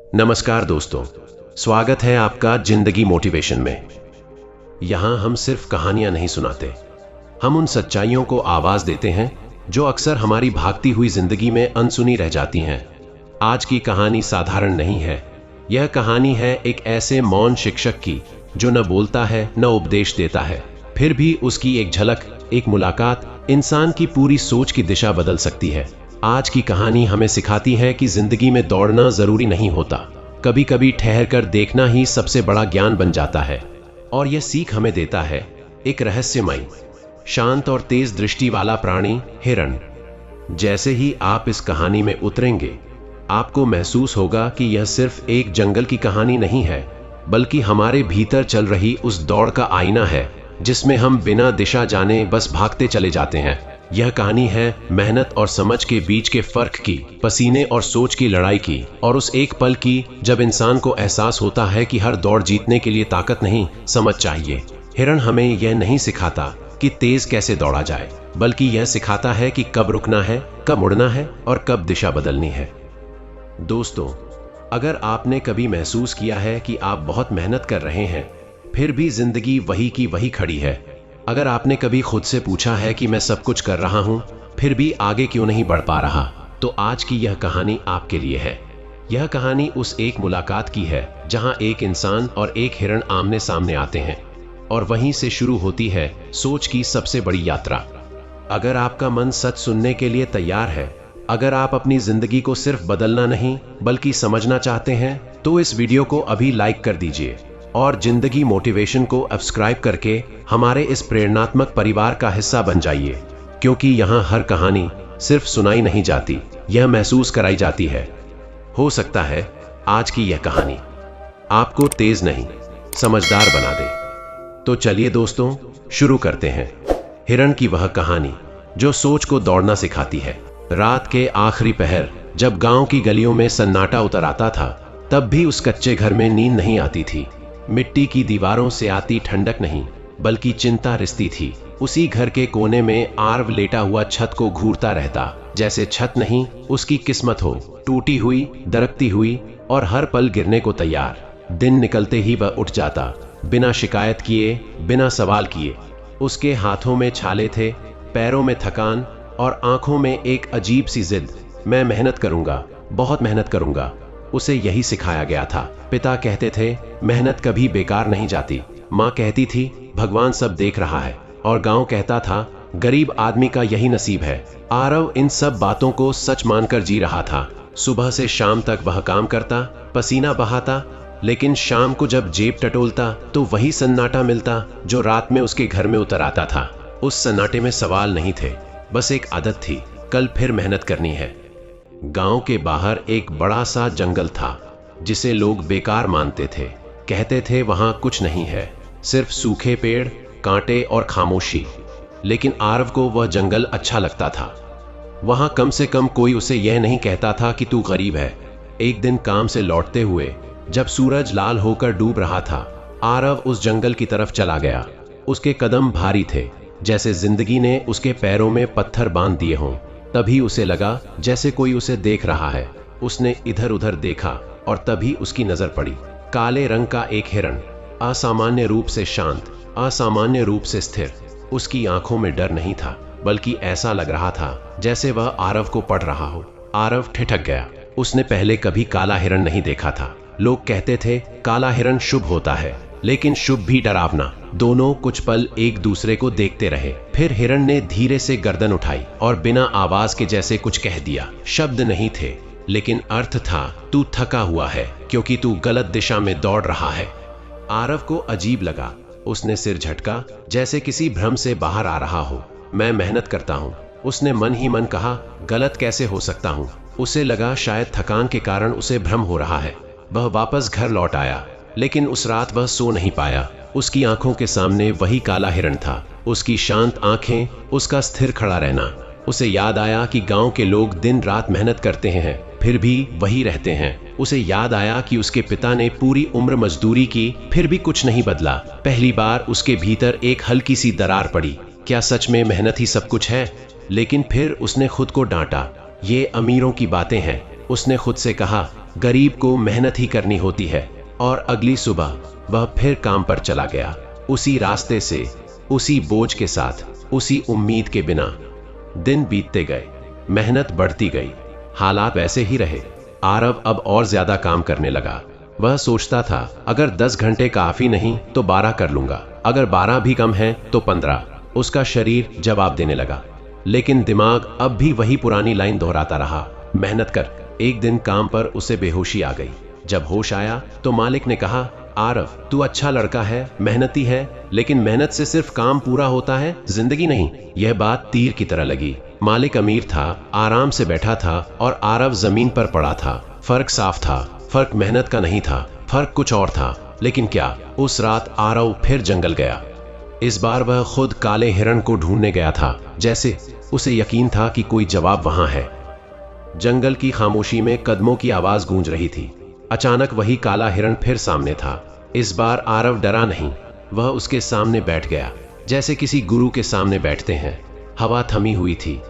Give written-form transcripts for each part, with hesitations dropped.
नमस्कार दोस्तों, स्वागत है आपका जिंदगी मोटिवेशन में। यहाँ हम सिर्फ कहानियां नहीं सुनाते, हम उन सच्चाइयों को आवाज देते हैं जो अक्सर हमारी भागती हुई जिंदगी में अनसुनी रह जाती हैं। आज की कहानी साधारण नहीं है। यह कहानी है एक ऐसे मौन शिक्षक की जो न बोलता है न उपदेश देता है, फिर भी उसकी एक झलक, एक मुलाकात इंसान की पूरी सोच की दिशा बदल सकती है। आज की कहानी हमें सिखाती है कि जिंदगी में दौड़ना जरूरी नहीं होता, कभी कभी ठहर कर देखना ही सबसे बड़ा ज्ञान बन जाता है। और यह सीख हमें देता है एक रहस्यमयी, शांत और तेज दृष्टि वाला प्राणी, हिरण। जैसे ही आप इस कहानी में उतरेंगे, आपको महसूस होगा कि यह सिर्फ एक जंगल की कहानी नहीं है, बल्कि हमारे भीतर चल रही उस दौड़ का आईना है जिसमें हम बिना दिशा जाने बस भागते चले जाते हैं। यह कहानी है मेहनत और समझ के बीच के फर्क की, पसीने और सोच की लड़ाई की, और उस एक पल की जब इंसान को एहसास होता है कि हर दौड़ जीतने के लिए ताकत नहीं, समझ चाहिए। हिरण हमें यह नहीं सिखाता कि तेज कैसे दौड़ा जाए, बल्कि यह सिखाता है कि कब रुकना है, कब मुड़ना है और कब दिशा बदलनी है। दोस्तों, अगर आपने कभी महसूस किया है कि आप बहुत मेहनत कर रहे हैं, फिर भी जिंदगी वही की वही खड़ी है, अगर आपने कभी खुद से पूछा है कि मैं सब कुछ कर रहा हूं, फिर भी आगे क्यों नहीं बढ़ पा रहा, तो आज की यह कहानी आपके लिए है। यह कहानी उस एक मुलाकात की है जहां एक इंसान और एक हिरण आमने सामने आते हैं, और वहीं से शुरू होती है सोच की सबसे बड़ी यात्रा। अगर आपका मन सच सुनने के लिए तैयार है, अगर आप अपनी जिंदगी को सिर्फ बदलना नहीं बल्कि समझना चाहते हैं, तो इस वीडियो को अभी लाइक कर दीजिए और जिंदगी मोटिवेशन को सब्सक्राइब करके हमारे इस प्रेरणात्मक परिवार का हिस्सा बन जाइए, क्योंकि यहाँ हर कहानी सिर्फ सुनाई नहीं जाती, यह महसूस कराई जाती है। हो सकता है आज की यह कहानी आपको तेज नहीं, समझदार बना दे। तो चलिए दोस्तों, शुरू करते हैं हिरण की वह कहानी जो सोच को दौड़ना सिखाती है। रात के आखिरी पहर जब गांव की गलियों में सन्नाटा उतर आता था, तब भी उस कच्चे घर में नींद नहीं आती थी। मिट्टी की दीवारों से आती ठंडक नहीं, बल्कि चिंता रिश्ती थी। उसी घर के कोने में आर्व लेटा हुआ छत को घूरता रहता, जैसे छत नहीं उसकी किस्मत हो, टूटी हुई, दरकती हुई और हर पल गिरने को तैयार। दिन निकलते ही वह उठ जाता, बिना शिकायत किए, बिना सवाल किए। उसके हाथों में छाले थे, पैरों में थकान और आंखों में एक अजीब सी जिद। मैं मेहनत करूंगा, बहुत मेहनत करूंगा। उसे यही सिखाया गया था। पिता कहते थे मेहनत कभी बेकार नहीं जाती, माँ कहती थी भगवान सब देख रहा है, और गांव कहता था गरीब आदमी का यही नसीब है। आरव इन सब बातों को सच मानकर जी रहा था। सुबह से शाम तक वह काम करता, पसीना बहाता, लेकिन शाम को जब जेब टटोलता तो वही सन्नाटा मिलता जो रात में उसके घर में उतर आता था। उस सन्नाटे में सवाल नहीं थे, बस एक आदत थी, कल फिर मेहनत करनी है। गांव के बाहर एक बड़ा सा जंगल था जिसे लोग बेकार मानते थे। कहते थे वहां कुछ नहीं है, सिर्फ सूखे पेड़, कांटे और खामोशी। लेकिन आरव को वह जंगल अच्छा लगता था। वहां कम से कम कोई उसे यह नहीं कहता था कि तू गरीब है। एक दिन काम से लौटते हुए जब सूरज लाल होकर डूब रहा था, आरव उस जंगल की तरफ चला गया। उसके कदम भारी थे, जैसे जिंदगी ने उसके पैरों में पत्थर बांध दिए हों। तभी उसे लगा जैसे कोई उसे देख रहा है। उसने इधर उधर देखा और तभी उसकी नजर पड़ी काले रंग का एक हिरण, असामान्य रूप से शांत, असामान्य रूप से स्थिर। उसकी आंखों में डर नहीं था, बल्कि ऐसा लग रहा था जैसे वह आरव को पढ़ रहा हो। आरव ठिठक गया। उसने पहले कभी काला हिरण नहीं देखा था। लोग कहते थे काला हिरण शुभ होता है, लेकिन शुभ भी डरावना। दोनों कुछ पल एक दूसरे को देखते रहे। फिर हिरण ने धीरे से गर्दन उठाई और बिना आवाज के जैसे कुछ कह दिया। शब्द नहीं थे, लेकिन अर्थ था, तू थका हुआ है क्योंकि तू गलत दिशा में दौड़ रहा है। आरव को अजीब लगा। उसने सिर झटका, जैसे किसी भ्रम से बाहर आ रहा हो। मैं मेहनत करता हूँ, उसने मन ही मन कहा। गलत कैसे हो सकता हूँ? उसे लगा शायद थकान के कारण उसे भ्रम हो रहा है। वह वापस घर लौट आया, लेकिन उस रात वह सो नहीं पाया। उसकी आंखों के सामने वही काला हिरण था, उसकी शांत आंखें, उसका स्थिर खड़ा रहना। उसे याद आया कि गांव के लोग दिन रात मेहनत करते हैं, फिर भी वही रहते हैं। उसे याद आया कि उसके पिता ने पूरी उम्र मजदूरी की, फिर भी कुछ नहीं बदला। पहली बार उसके भीतर एक हल्की सी दरार पड़ी। क्या सच में मेहनत ही सब कुछ है? लेकिन फिर उसने खुद को डांटा, ये अमीरों की बातें हैं। उसने खुद से कहा, गरीब को मेहनत ही करनी होती है। और अगली सुबह वह फिर काम पर चला गया, उसी रास्ते से, उसी बोझ के साथ, उसी उम्मीद के बिना। दिन बीतते गए, मेहनत बढ़ती गई, हालात वैसे ही रहे। आरव अब और ज्यादा काम करने लगा। वह सोचता था, अगर 10 घंटे काफी नहीं तो 12 कर लूंगा, अगर 12 भी कम है तो 15। उसका शरीर जवाब देने लगा, लेकिन दिमाग अब भी वही पुरानी लाइन दोहराता रहा, मेहनत कर। एक दिन काम पर उसे बेहोशी आ गई। जब होश आया तो मालिक ने कहा, आरव, तू अच्छा लड़का है, मेहनती है, लेकिन मेहनत से सिर्फ काम पूरा होता है, जिंदगी नहीं। यह बात तीर की तरह लगी। मालिक अमीर था, आराम से बैठा था, और आरव जमीन पर पड़ा था। फर्क साफ था, फर्क मेहनत का नहीं था, फर्क कुछ और था। लेकिन क्या? उस रात आरव फिर जंगल गया। इस बार वह खुद काले हिरण को ढूंढने गया था, जैसे उसे यकीन था कि कोई जवाब वहां है। जंगल की खामोशी में कदमों की आवाज गूंज रही थी। अचानक वही काला हिरण फिर सामने था। इस बार आरव डरा नहीं, वह उसके सामने बैठ गया, जैसे किसी गुरु के सामने बैठते हैं। हवा थमी हुई थी,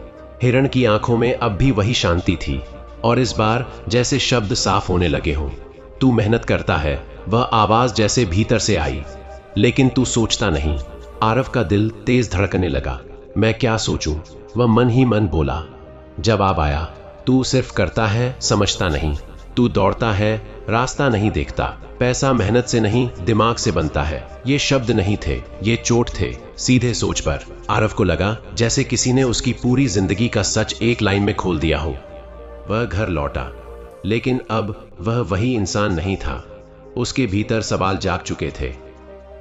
हिरण की आंखों में अब भी वही शांति थी, और इस बार जैसे शब्द साफ होने लगे हों। तू मेहनत करता है, वह आवाज जैसे भीतर से आई, लेकिन तू सोचता नहीं। आरव का दिल तेज धड़कने लगा। मैं क्या सोचूं? वह मन ही मन बोला। जवाब आया, तू सिर्फ करता है, समझता नहीं। तू दौड़ता है, रास्ता नहीं देखता। पैसा मेहनत से नहीं, दिमाग से बनता है। ये शब्द नहीं थे, ये चोट थे, सीधे सोच पर। आरव को लगा जैसे किसी ने उसकी पूरी जिंदगी का सच एक लाइन में खोल दिया हो। वह घर लौटा, लेकिन अब वह वही इंसान नहीं था। उसके भीतर सवाल जाग चुके थे।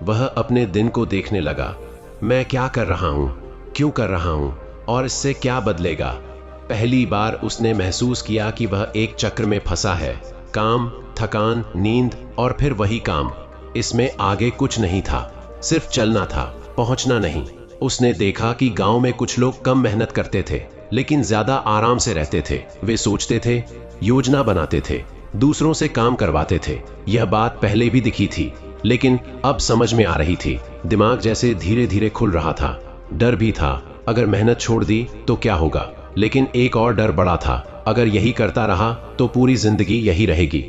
वह अपने दिन को देखने लगा। मैं क्या कर रहा हूं, क्यों कर रहा हूं, और इससे क्या बदलेगा? पहली बार उसने महसूस किया कि वह एक चक्र में फंसा है। काम, थकान, नींद और फिर वही काम। इसमें आगे कुछ नहीं था, सिर्फ चलना था, पहुंचना नहीं। उसने देखा कि गांव में कुछ लोग कम मेहनत करते थे, लेकिन ज्यादा आराम से रहते थे। वे सोचते थे, योजना बनाते थे, दूसरों से काम करवाते थे। यह बात पहले भी दिखी थी, लेकिन अब समझ में आ रही थी। दिमाग जैसे धीरे धीरे खुल रहा था। डर भी था, अगर मेहनत छोड़ दी तो क्या होगा? लेकिन एक और डर बड़ा था, अगर यही करता रहा तो पूरी जिंदगी यही रहेगी।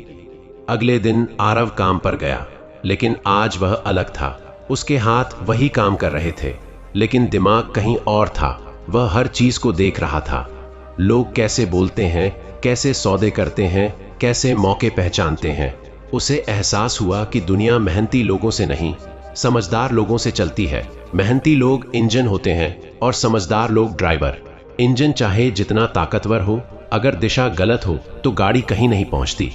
अगले दिन आरव काम पर गया, लेकिन आज वह अलग था। उसके हाथ वही काम कर रहे थे, लेकिन दिमाग कहीं और था। वह हर चीज को देख रहा था। लोग कैसे बोलते हैं, कैसे सौदे करते हैं, कैसे मौके पहचानते हैं। उसे एहसास हुआ कि दुनिया मेहनती लोगों से नहीं, समझदार लोगों से चलती है। मेहनती लोग इंजन होते हैं और समझदार लोग ड्राइवर। इंजन चाहे जितना ताकतवर हो, अगर दिशा गलत हो तो गाड़ी कहीं नहीं पहुंचती।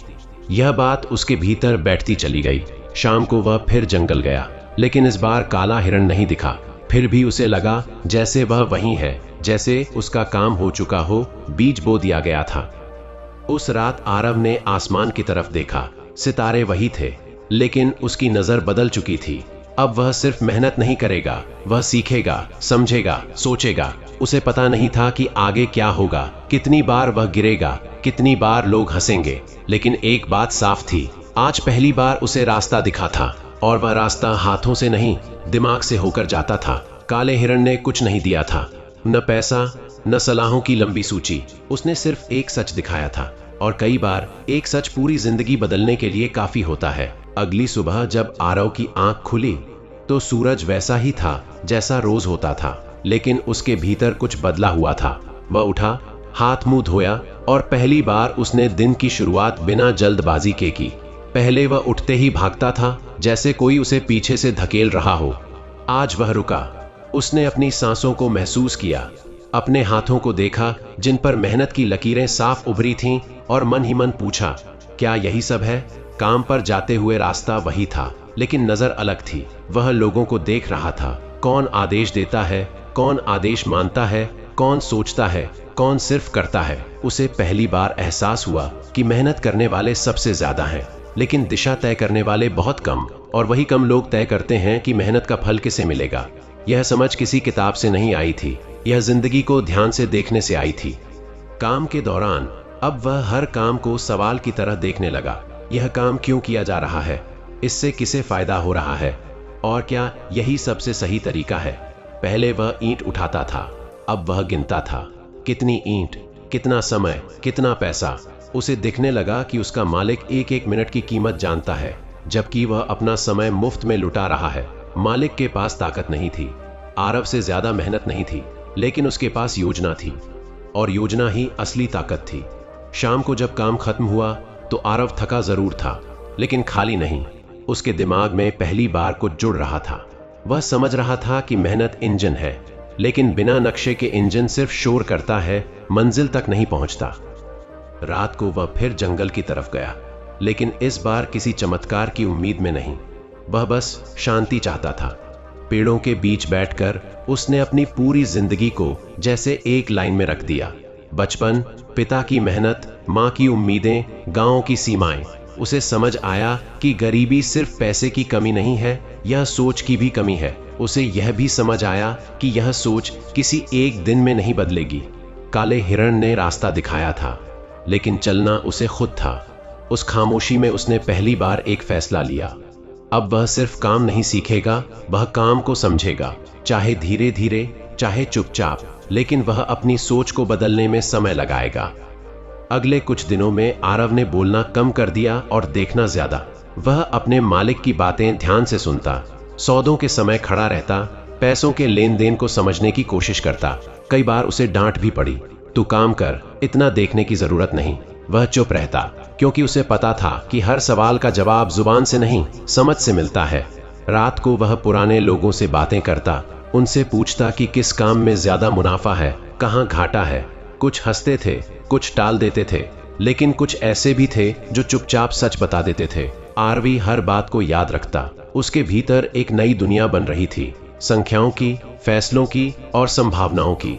यह बात उसके भीतर बैठती चली गई। शाम को वह फिर जंगल गया, लेकिन इस बार काला हिरण नहीं दिखा। फिर भी उसे लगा जैसे वह वहीं है, जैसे उसका काम हो चुका हो, बीज बो दिया गया था। उस रात आरव ने आसमान की तरफ देखा। सितारे वही थे, लेकिन उसकी नजर बदल चुकी थी। अब वह सिर्फ मेहनत नहीं करेगा, वह सीखेगा, समझेगा, सोचेगा। उसे पता नहीं था कि आगे क्या होगा, कितनी बार वह गिरेगा, कितनी बार लोग हंसेंगे। लेकिन एक बात साफ थी, आज पहली बार उसे रास्ता दिखा था, और वह रास्ता हाथों से नहीं, दिमाग से होकर जाता था। काले हिरण ने कुछ नहीं दिया था, न पैसा, न सलाहों की लंबी सूची। उसने सिर्फ एक सच दिखाया था, और कई बार एक सच पूरी जिंदगी बदलने के लिए काफी होता है। अगली सुबह जब आरव की आंख खुली तो सूरज वैसा ही था जैसा रोज होता था, लेकिन उसके भीतर कुछ बदला हुआ था। वह उठा, हाथ मुंह धोया, और पहली बार उसने दिन की शुरुआत बिना जल्दबाजी के की। पहले वह उठते ही भागता था, जैसे कोई उसे पीछे से धकेल रहा हो। आज वह रुका। उसने अपनी सांसों को महसूस किया, अपने हाथों को देखा जिन पर मेहनत की लकीरें साफ उभरी थीं, और मन ही मन पूछा, क्या यही सब है? काम पर जाते हुए रास्ता वही था, लेकिन नजर अलग थी। वह लोगों को देख रहा था, कौन आदेश देता है, कौन आदेश मानता है, कौन सोचता है, कौन सिर्फ करता है। उसे पहली बार एहसास हुआ कि मेहनत करने वाले सबसे ज्यादा हैं, लेकिन दिशा तय करने वाले बहुत कम। और वही कम लोग तय करते हैं कि मेहनत का फल किसे मिलेगा। यह समझ किसी किताब से नहीं आई थी, यह जिंदगी को ध्यान से देखने से आई थी। काम के दौरान अब वह हर काम को सवाल की तरह देखने लगा। यह काम क्यों किया जा रहा है, इससे किसे फायदा हो रहा है, और क्या यही सबसे सही तरीका है? पहले वह ईंट उठाता था, अब वह गिनता था, कितनी ईंट, कितना समय, कितना पैसा। उसे दिखने लगा कि उसका मालिक एक एक मिनट की कीमत जानता है, जबकि वह अपना समय मुफ्त में लुटा रहा है। मालिक के पास ताकत नहीं थी, आरव से ज्यादा मेहनत नहीं थी, लेकिन उसके पास योजना थी, और योजना ही असली ताकत थी। शाम को जब काम खत्म हुआ तो आरव थका जरूर था, लेकिन खाली नहीं। उसके दिमाग में पहली बार कुछ जुड़ रहा था। वह समझ रहा था कि मेहनत इंजन है, लेकिन बिना नक्शे के इंजन सिर्फ शोर करता है, मंजिल तक नहीं पहुंचता। रात को वह फिर जंगल की तरफ गया, लेकिन इस बार किसी चमत्कार की उम्मीद में नहीं। वह बस शांति चाहता था। पेड़ों के बीच बैठकर उसने अपनी पूरी जिंदगी को जैसे एक लाइन में रख दिया। बचपन, पिता की मेहनत, माँ की उम्मीदें, गांवों की सीमाएं। उसे समझ आया कि गरीबी सिर्फ पैसे की कमी नहीं है, यह सोच की भी कमी है। उसे यह भी समझ आया कि यह सोच किसी एक दिन में नहीं बदलेगी। काले हिरण ने रास्ता दिखाया था, लेकिन चलना उसे खुद था। उस खामोशी में उसने पहली बार एक फैसला लिया। अब वह सिर्फ काम नहीं सीखेगा, वह काम को समझेगा, चाहे धीरे धीरे, चाहे चुपचाप, लेकिन वह अपनी सोच को बदलने में समय लगाएगा। अगले कुछ दिनों में आरव ने बोलना कम कर दिया और देखना ज्यादा। वह अपने मालिक की बातें ध्यान से सुनता, सौदों के समय खड़ा रहता, पैसों के लेन देन को समझने की कोशिश करता। कई बार उसे डांट भी पड़ी, तू काम कर, इतना देखने की जरूरत नहीं। वह चुप रहता, क्योंकि उसे पता था कि हर सवाल का जवाब जुबान से नहीं, समझ से मिलता है। रात को वह पुराने लोगों से बातें करता, उनसे पूछता कि किस काम में ज्यादा मुनाफा है, कहाँ घाटा है। कुछ हंसते थे, कुछ टाल देते थे, लेकिन कुछ ऐसे भी थे जो चुपचाप सच बता देते थे। आरवी हर बात को याद रखता। उसके भीतर एक नई दुनिया बन रही थी, संख्याओं की, फैसलों की और संभावनाओं की।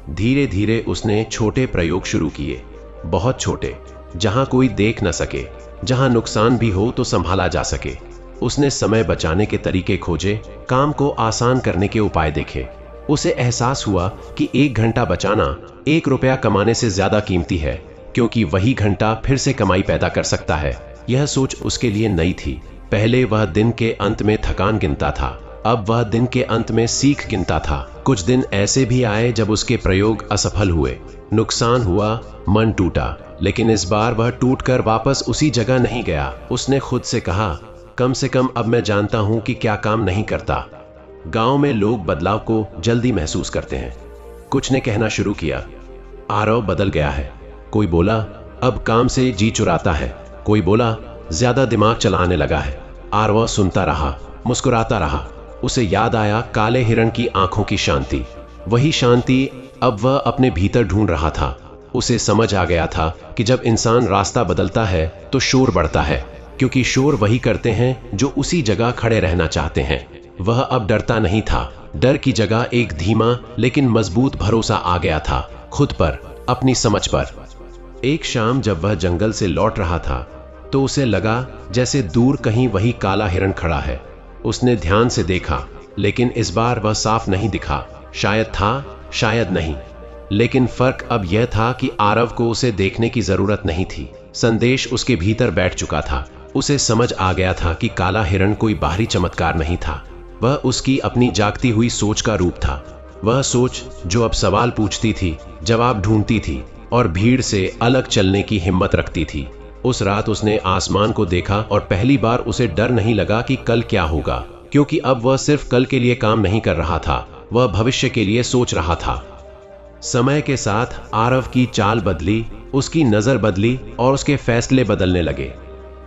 धीरे धीरे उसने छोटे प्रयोग शुरू किए, बहुत छोटे, जहां कोई देख न सके, जहां नुकसान भी हो तो संभाला जा सके। उसने समय बचाने के तरीके खोजे, काम को आसान करने के उपाय देखे। उसे एहसास हुआ कि 1 घंटा बचाना 1 रुपया कमाने से ज्यादा कीमती है, क्योंकि वही घंटा फिर से कमाई पैदा कर सकता है। यह सोच उसके लिए नई थी। पहले वह दिन के अंत में थकान गिनता था, अब वह दिन के अंत में सीख गिनता था। कुछ दिन ऐसे भी आए जब उसके प्रयोग असफल हुए, नुकसान हुआ, मन टूटा, लेकिन इस बार वह टूटकर वापस उसी जगह नहीं गया। उसने खुद से कहा, कम से कम अब मैं जानता हूं कि क्या काम नहीं करता। गांव में लोग बदलाव को जल्दी महसूस करते हैं। कुछ ने कहना शुरू किया, आरव बदल गया है। कोई बोला, अब काम से जी चुराता है। कोई बोला, ज्यादा दिमाग चलाने लगा है। आरव सुनता रहा, मुस्कुराता रहा। उसे याद आया काले हिरण की आंखों की शांति। वही शांति अब वह अपने भीतर ढूंढ रहा था। उसे समझ आ गया था कि जब इंसान रास्ता बदलता है तो शोर बढ़ता है, क्योंकि शोर वही करते हैं जो उसी जगह खड़े रहना चाहते हैं। वह अब डरता नहीं था। डर की जगह एक धीमा लेकिन मजबूत भरोसा आ गया था, खुद पर, अपनी समझ पर। एक शाम जब वह जंगल से लौट रहा था तो उसे लगा जैसे दूर कहीं वही काला हिरण खड़ा है। उसने ध्यान से देखा, लेकिन इस बार वह साफ नहीं दिखा। शायद था, शायद नहीं, लेकिन फर्क अब यह था कि आरव को उसे देखने की जरूरत नहीं थी। संदेश उसके भीतर बैठ चुका था। उसे समझ आ गया था कि काला हिरण कोई बाहरी चमत्कार नहीं था, वह उसकी अपनी जागती हुई सोच का रूप था। वह सोच जो अब सवाल पूछती थी, जवाब ढूंढती थी और भीड़ से अलग चलने की हिम्मत रखती थी। उस रात उसने आसमान को देखा और पहली बार उसे डर नहीं लगा कि कल क्या होगा, क्योंकि अब वह सिर्फ कल के लिए काम नहीं कर रहा था, वह भविष्य के लिए सोच रहा था। समय के साथ आरव की चाल बदली, उसकी नजर बदली और उसके फैसले बदलने लगे।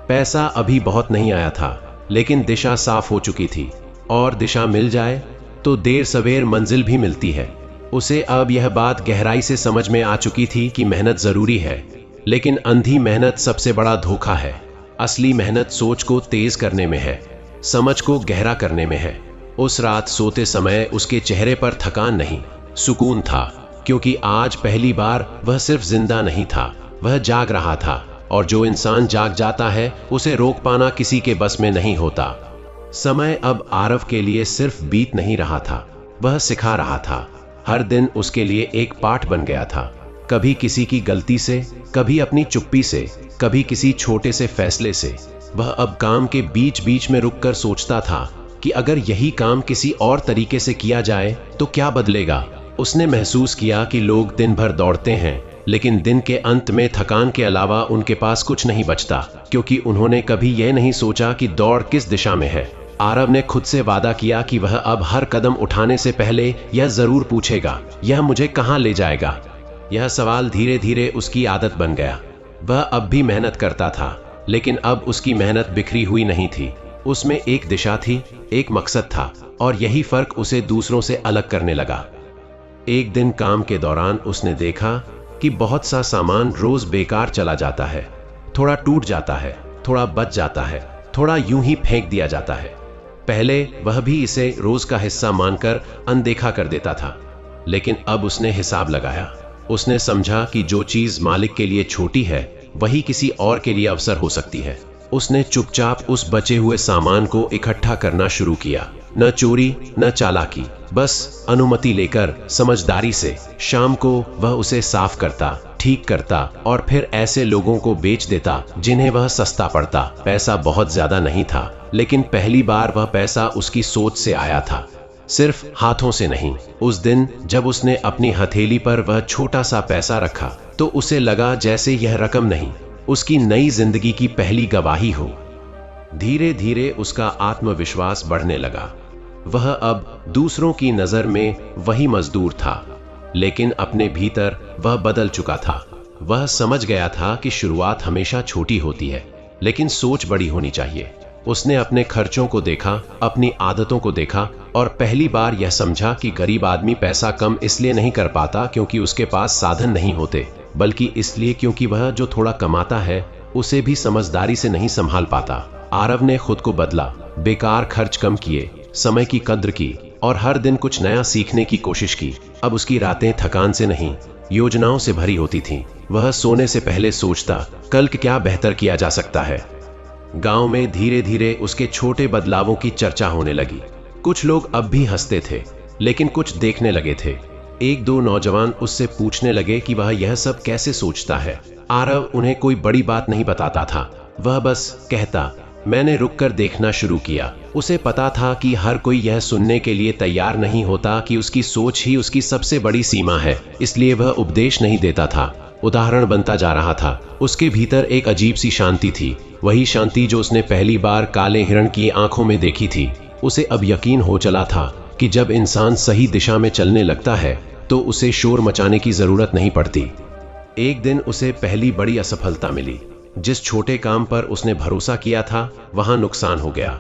पैसा अभी बहुत नहीं आया था, लेकिन दिशा साफ हो चुकी थी, और दिशा मिल जाए तो देर सवेर मंजिल भी मिलती है। उसे अब यह बात गहराई से समझ में आ चुकी थी कि मेहनत जरूरी है, लेकिन अंधी मेहनत सबसे बड़ा धोखा है। असली मेहनत सोच को तेज करने में है, समझ को गहरा करने में है। उस रात सोते समय उसके चेहरे पर थकान नहीं, सुकून था, क्योंकि आज पहली बार वह सिर्फ जिंदा नहीं था, वह जाग रहा था। और जो इंसान जाग जाता है उसे रोक पाना किसी के बस में नहीं होता। समय अब आरव के लिए सिर्फ बीत नहीं रहा था, वह सिखा रहा था। हर दिन उसके लिए एक पाठ बन गया था, कभी किसी की गलती से, कभी अपनी चुप्पी से, कभी किसी छोटे से फैसले से। वह अब काम के बीच बीच में रुककर सोचता था कि अगर यही काम किसी और तरीके से किया जाए तो क्या बदलेगा। उसने महसूस किया कि लोग दिन भर दौड़ते हैं, लेकिन दिन के अंत में थकान के अलावा उनके पास कुछ नहीं बचता, क्योंकि उन्होंने कभी यह नहीं सोचा कि दौड़ किस दिशा में है। आरव ने खुद से वादा किया कि वह अब हर कदम उठाने से पहले यह जरूर पूछेगा, यह मुझे कहां ले जाएगा। यह सवाल धीरे धीरे उसकी आदत बन गया। वह अब भी मेहनत करता था, लेकिन अब उसकी मेहनत बिखरी हुई नहीं थी। उसमें एक दिशा थी, एक मकसद था, और यही फर्क उसे दूसरों से अलग करने लगा। एक दिन काम के दौरान उसने देखा कि बहुत सा सामान रोज बेकार चला जाता है। थोड़ा टूट जाता है, थोड़ा बच जाता है, थोड़ा यूं ही फेंक दिया जाता है। पहले वह भी इसे रोज का हिस्सा मानकर अनदेखा कर देता था, लेकिन अब उसने हिसाब लगाया। उसने समझा कि जो चीज मालिक के लिए छोटी है वही किसी और के लिए अवसर हो सकती है। उसने चुपचाप उस बचे हुए सामान को इकट्ठा करना शुरू किया, न चोरी न चालाकी, बस अनुमति लेकर समझदारी से। शाम को वह उसे साफ करता, ठीक करता और फिर ऐसे लोगों को बेच देता जिन्हें वह सस्ता पड़ता। पैसा बहुत ज्यादा नहीं था, लेकिन पहली बार वह पैसा उसकी सोच से आया था, सिर्फ हाथों से नहीं। उस दिन जब उसने अपनी हथेली पर वह छोटा सा पैसा रखा तो उसे लगा जैसे यह रकम नहीं, उसकी नई जिंदगी की पहली गवाही हो। धीरे धीरे उसका आत्मविश्वास बढ़ने लगा। वह अब दूसरों की नजर में वही मजदूर था, लेकिन अपने भीतर वह बदल चुका था। वह समझ गया था कि शुरुआत हमेशा छोटी होती है, लेकिन सोच बड़ी होनी चाहिए। उसने अपने खर्चों को देखा, अपनी आदतों को देखा और पहली बार यह समझा कि गरीब आदमी पैसा कम इसलिए नहीं कर पाता क्योंकि उसके पास साधन नहीं होते, बल्कि इसलिए क्योंकि वह जो थोड़ा कमाता है उसे भी समझदारी से नहीं संभाल पाता। आरव ने खुद को बदला, बेकार खर्च कम किए, समय की कद्र की और हर दिन कुछ नया सीखने की कोशिश की। अब उसकी रातें थकान से नहीं, योजनाओं से भरी होती थीं। वह सोने से पहले सोचता, कल क्या बेहतर किया जा सकता है। गांव में धीरे धीरे उसके छोटे बदलावों की चर्चा होने लगी। कुछ लोग अब भी हंसते थे, लेकिन कुछ देखने लगे थे। एक दो नौजवान उससे पूछने लगे कि वह यह सब कैसे सोचता है। आरव उन्हें कोई बड़ी बात नहीं बताता था, वह बस कहता, मैंने रुककर देखना शुरू किया। उसे पता था कि हर कोई यह सुनने के लिए तैयार नहीं होता कि उसकी सोच ही उसकी सबसे बड़ी सीमा है, इसलिए वह उपदेश नहीं देता था, उदाहरण बनता जा रहा था। उसके भीतर एक अजीब सी शांति थी, वही शांति जो उसने पहली बार काले हिरण की आंखों में देखी थी। उसे अब यकीन हो चला था कि जब इंसान सही दिशा में चलने लगता है तो उसे शोर मचाने की जरूरत नहीं पड़ती। एक दिन उसे पहली बड़ी असफलता मिली। जिस छोटे काम पर उसने भरोसा किया था वहां नुकसान हो गया,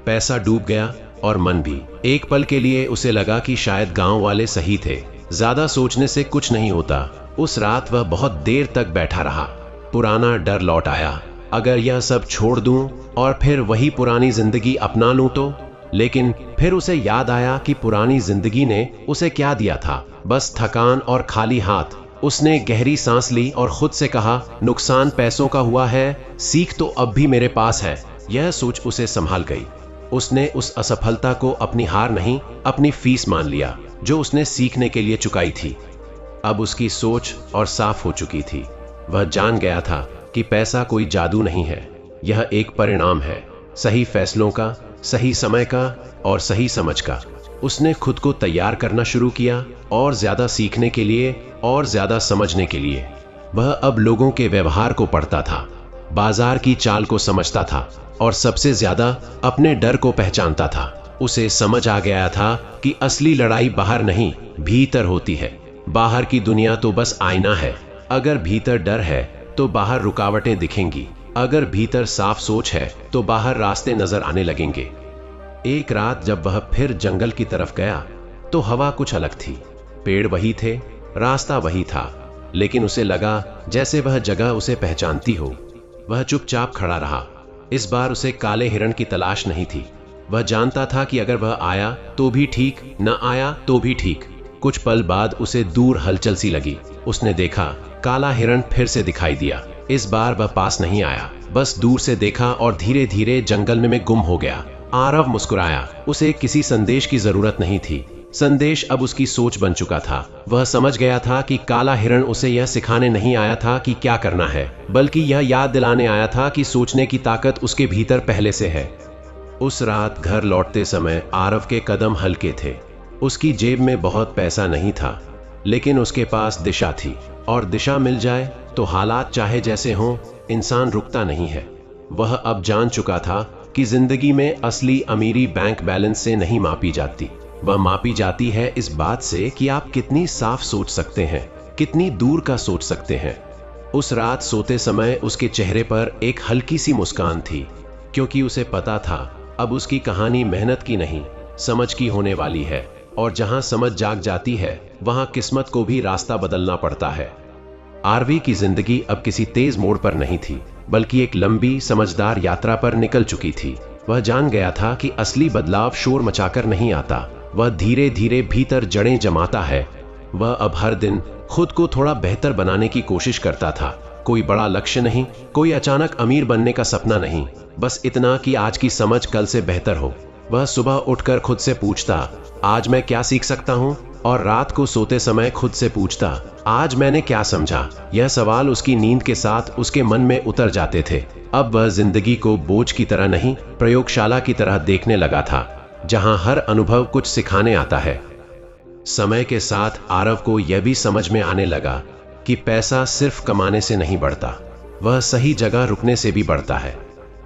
पैसा डूब गया और मन भी। एक पल के लिए उसे लगा कि शायद गांव वाले सही थे, ज्यादा सोचने से कुछ नहीं होता। उस रात वह बहुत देर तक बैठा रहा। पुराना डर लौट आया, अगर यह सब छोड़ दूं और फिर वही पुरानी जिंदगी अपना लूं तो। लेकिन फिर उसे याद आया कि पुरानी जिंदगी ने उसे क्या दिया था, बस थकान और खाली हाथ। उसने गहरी सांस ली और खुद से कहा, नुकसान पैसों का हुआ है, सीख तो अब भी मेरे पास है। यह सोच उसे संभाल गई। उसने उस असफलता को अपनी हार नहीं, अपनी फीस मान लिया जो उसने सीखने के लिए चुकाई थी। अब उसकी सोच और साफ हो चुकी थी। वह जान गया था कि पैसा कोई जादू नहीं है, यह एक परिणाम है, सही फैसलों का, सही समय का और सही समझ का। उसने खुद को तैयार करना शुरू किया, और ज्यादा सीखने के लिए और ज्यादा समझने के लिए। वह अब लोगों के व्यवहार को पढ़ता था, बाजार की चाल को समझता था और सबसे ज्यादा अपने डर को पहचानता था। उसे समझ आ गया था कि असली लड़ाई बाहर नहीं, भीतर होती है। बाहर की दुनिया तो बस आईना है। अगर भीतर डर है तो बाहर रुकावटें दिखेंगी, अगर भीतर साफ सोच है तो बाहर रास्ते नजर आने लगेंगे। एक रात जब वह फिर जंगल की तरफ गया तो हवा कुछ अलग थी। पेड़ वही थे, रास्ता वही था, लेकिन उसे लगा जैसे वह जगह उसे पहचानती हो। वह चुपचाप खड़ा रहा। इस बार उसे काले हिरण की तलाश नहीं थी। वह जानता था कि अगर वह आया तो भी ठीक, न आया तो भी ठीक। कुछ पल बाद उसे दूर हलचल सी लगी। उसने देखा, काला हिरण फिर से दिखाई दिया। इस बार वह पास नहीं आया, बस दूर से देखा और धीरे धीरे जंगल में गुम हो गया। आरव मुस्कुराया। उसे किसी संदेश की जरूरत नहीं थी। संदेश अब उसकी सोच बन चुका था। वह समझ गया था कि काला हिरण उसे यह सिखाने नहीं आया था कि क्या करना है, बल्कि यह याद दिलाने आया था कि सोचने की ताकत उसके भीतर पहले से है। उस रात घर लौटते समय आरव के कदम हल्के थे। उसकी जेब में बहुत पैसा नहीं था, लेकिन उसके पास दिशा थी, और दिशा मिल जाए तो हालात चाहे जैसे हों, इंसान रुकता नहीं है। वह अब जान चुका था कि जिंदगी में असली अमीरी बैंक बैलेंस से नहीं मापी जाती, वह मापी जाती है इस बात से कि आप कितनी साफ सोच सकते हैं, कितनी दूर का सोच सकते हैं। उस रात सोते समय उसके चेहरे पर एक हल्की सी मुस्कान थी, क्योंकि उसे पता था अब उसकी कहानी मेहनत की नहीं, समझ की होने वाली है, और जहां समझ जाग जाती है वहां किस्मत को भी रास्ता बदलना पड़ता है। आरवी की जिंदगी अब किसी तेज मोड़ पर नहीं थी, बल्कि एक लंबी समझदार यात्रा पर निकल चुकी थी। वह जान गया था कि असली बदलाव शोर मचाकर नहीं आता, वह धीरे धीरे भीतर जड़ें जमाता है। वह अब हर दिन खुद को थोड़ा बेहतर बनाने की कोशिश करता था। कोई बड़ा लक्ष्य नहीं, कोई अचानक अमीर बनने का सपना नहीं, बस इतना कि आज की समझ कल से बेहतर हो। वह सुबह उठकर खुद से पूछता, आज मैं क्या सीख सकता हूँ, और रात को सोते समय खुद से पूछता, आज मैंने क्या समझा। यह सवाल उसकी नींद के साथ उसके मन में उतर जाते थे। अब वह जिंदगी को बोझ की तरह नहीं, प्रयोगशाला की तरह देखने लगा था, जहां हर अनुभव कुछ सिखाने आता है। समय के साथ आरव को यह भी समझ में आने लगा कि पैसा सिर्फ कमाने से नहीं बढ़ता, वह सही जगह रुकने से भी बढ़ता है।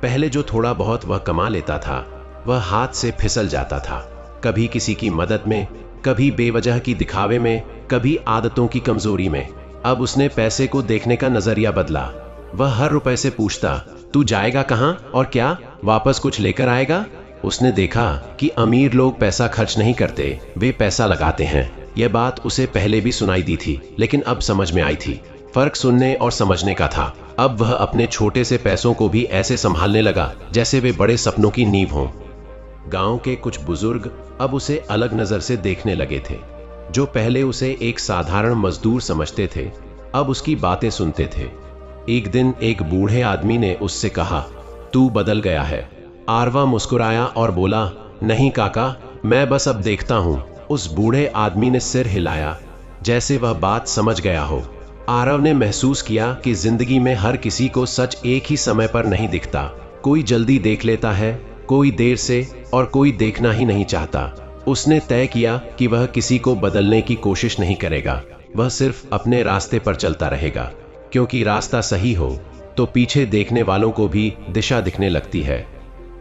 पहले जो थोड़ा बहुत वह कमा लेता था, वह हाथ से फिसल जाता था, कभी किसी की मदद में, कभी बेवजह की दिखावे में, कभी आदतों की कमजोरी में। अब उसने पैसे को देखने का नजरिया बदला। वह हर रुपए से पूछता, तू जाएगा कहां और क्या वापस कुछ लेकर आएगा। उसने देखा कि अमीर लोग पैसा खर्च नहीं करते, वे पैसा लगाते हैं। यह बात उसे पहले भी सुनाई दी थी, लेकिन अब समझ में आई थी। फर्क सुनने और समझने का था। अब वह अपने छोटे से पैसों को भी ऐसे संभालने लगा जैसे वे बड़े सपनों की नींव हों। गांव के कुछ बुजुर्ग अब उसे अलग नजर से देखने लगे थे। जो पहले उसे एक साधारण मजदूर समझते थे, अब उसकी बातें सुनते थे। एक दिन एक बूढ़े आदमी ने उससे कहा, तू बदल गया है। आरवा मुस्कुराया और बोला, नहीं काका, मैं बस अब देखता हूँ। उस बूढ़े आदमी ने सिर हिलाया, जैसे वह बात समझ गया हो। आरव ने महसूस किया कि जिंदगी में हर किसी को सच एक ही समय पर नहीं दिखता। कोई जल्दी देख लेता है, कोई देर से, और कोई देखना ही नहीं चाहता। उसने तय किया कि वह किसी को बदलने की कोशिश नहीं करेगा, वह सिर्फ अपने रास्ते पर चलता रहेगा, क्योंकि रास्ता सही हो तो पीछे देखने वालों को भी दिशा दिखने लगती है।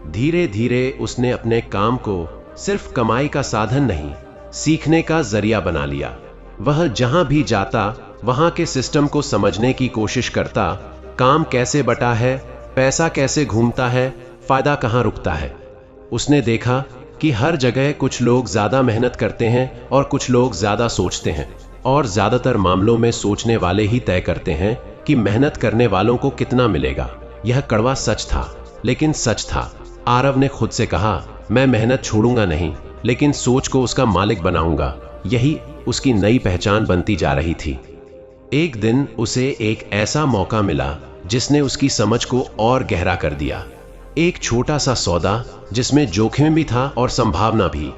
धीरे धीरे उसने अपने काम को सिर्फ कमाई का साधन नहीं, सीखने का जरिया बना लिया। वह जहां भी जाता वहां के सिस्टम को समझने की कोशिश करता। काम कैसे बटा है, पैसा कैसे घूमता है, फायदा कहां रुकता है। उसने देखा कि हर जगह कुछ लोग ज्यादा मेहनत करते हैं और कुछ लोग ज्यादा सोचते हैं, और ज्यादातर मामलों में सोचने वाले ही तय करते हैं कि मेहनत करने वालों को कितना मिलेगा। यह कड़वा सच था, लेकिन सच था। आरव ने खुद से कहा, मैं मेहनत छोड़ूंगा नहीं, लेकिन सोच को उसका मालिक बनाऊंगा। यही उसकी नई पहचान बनती जा रही थी। एक दिन उसे एक ऐसा मौका मिला जिसने उसकी समझ को और गहरा कर दिया। एक छोटा सा सौदा जिसमें जोखिम भी था और संभावना भी।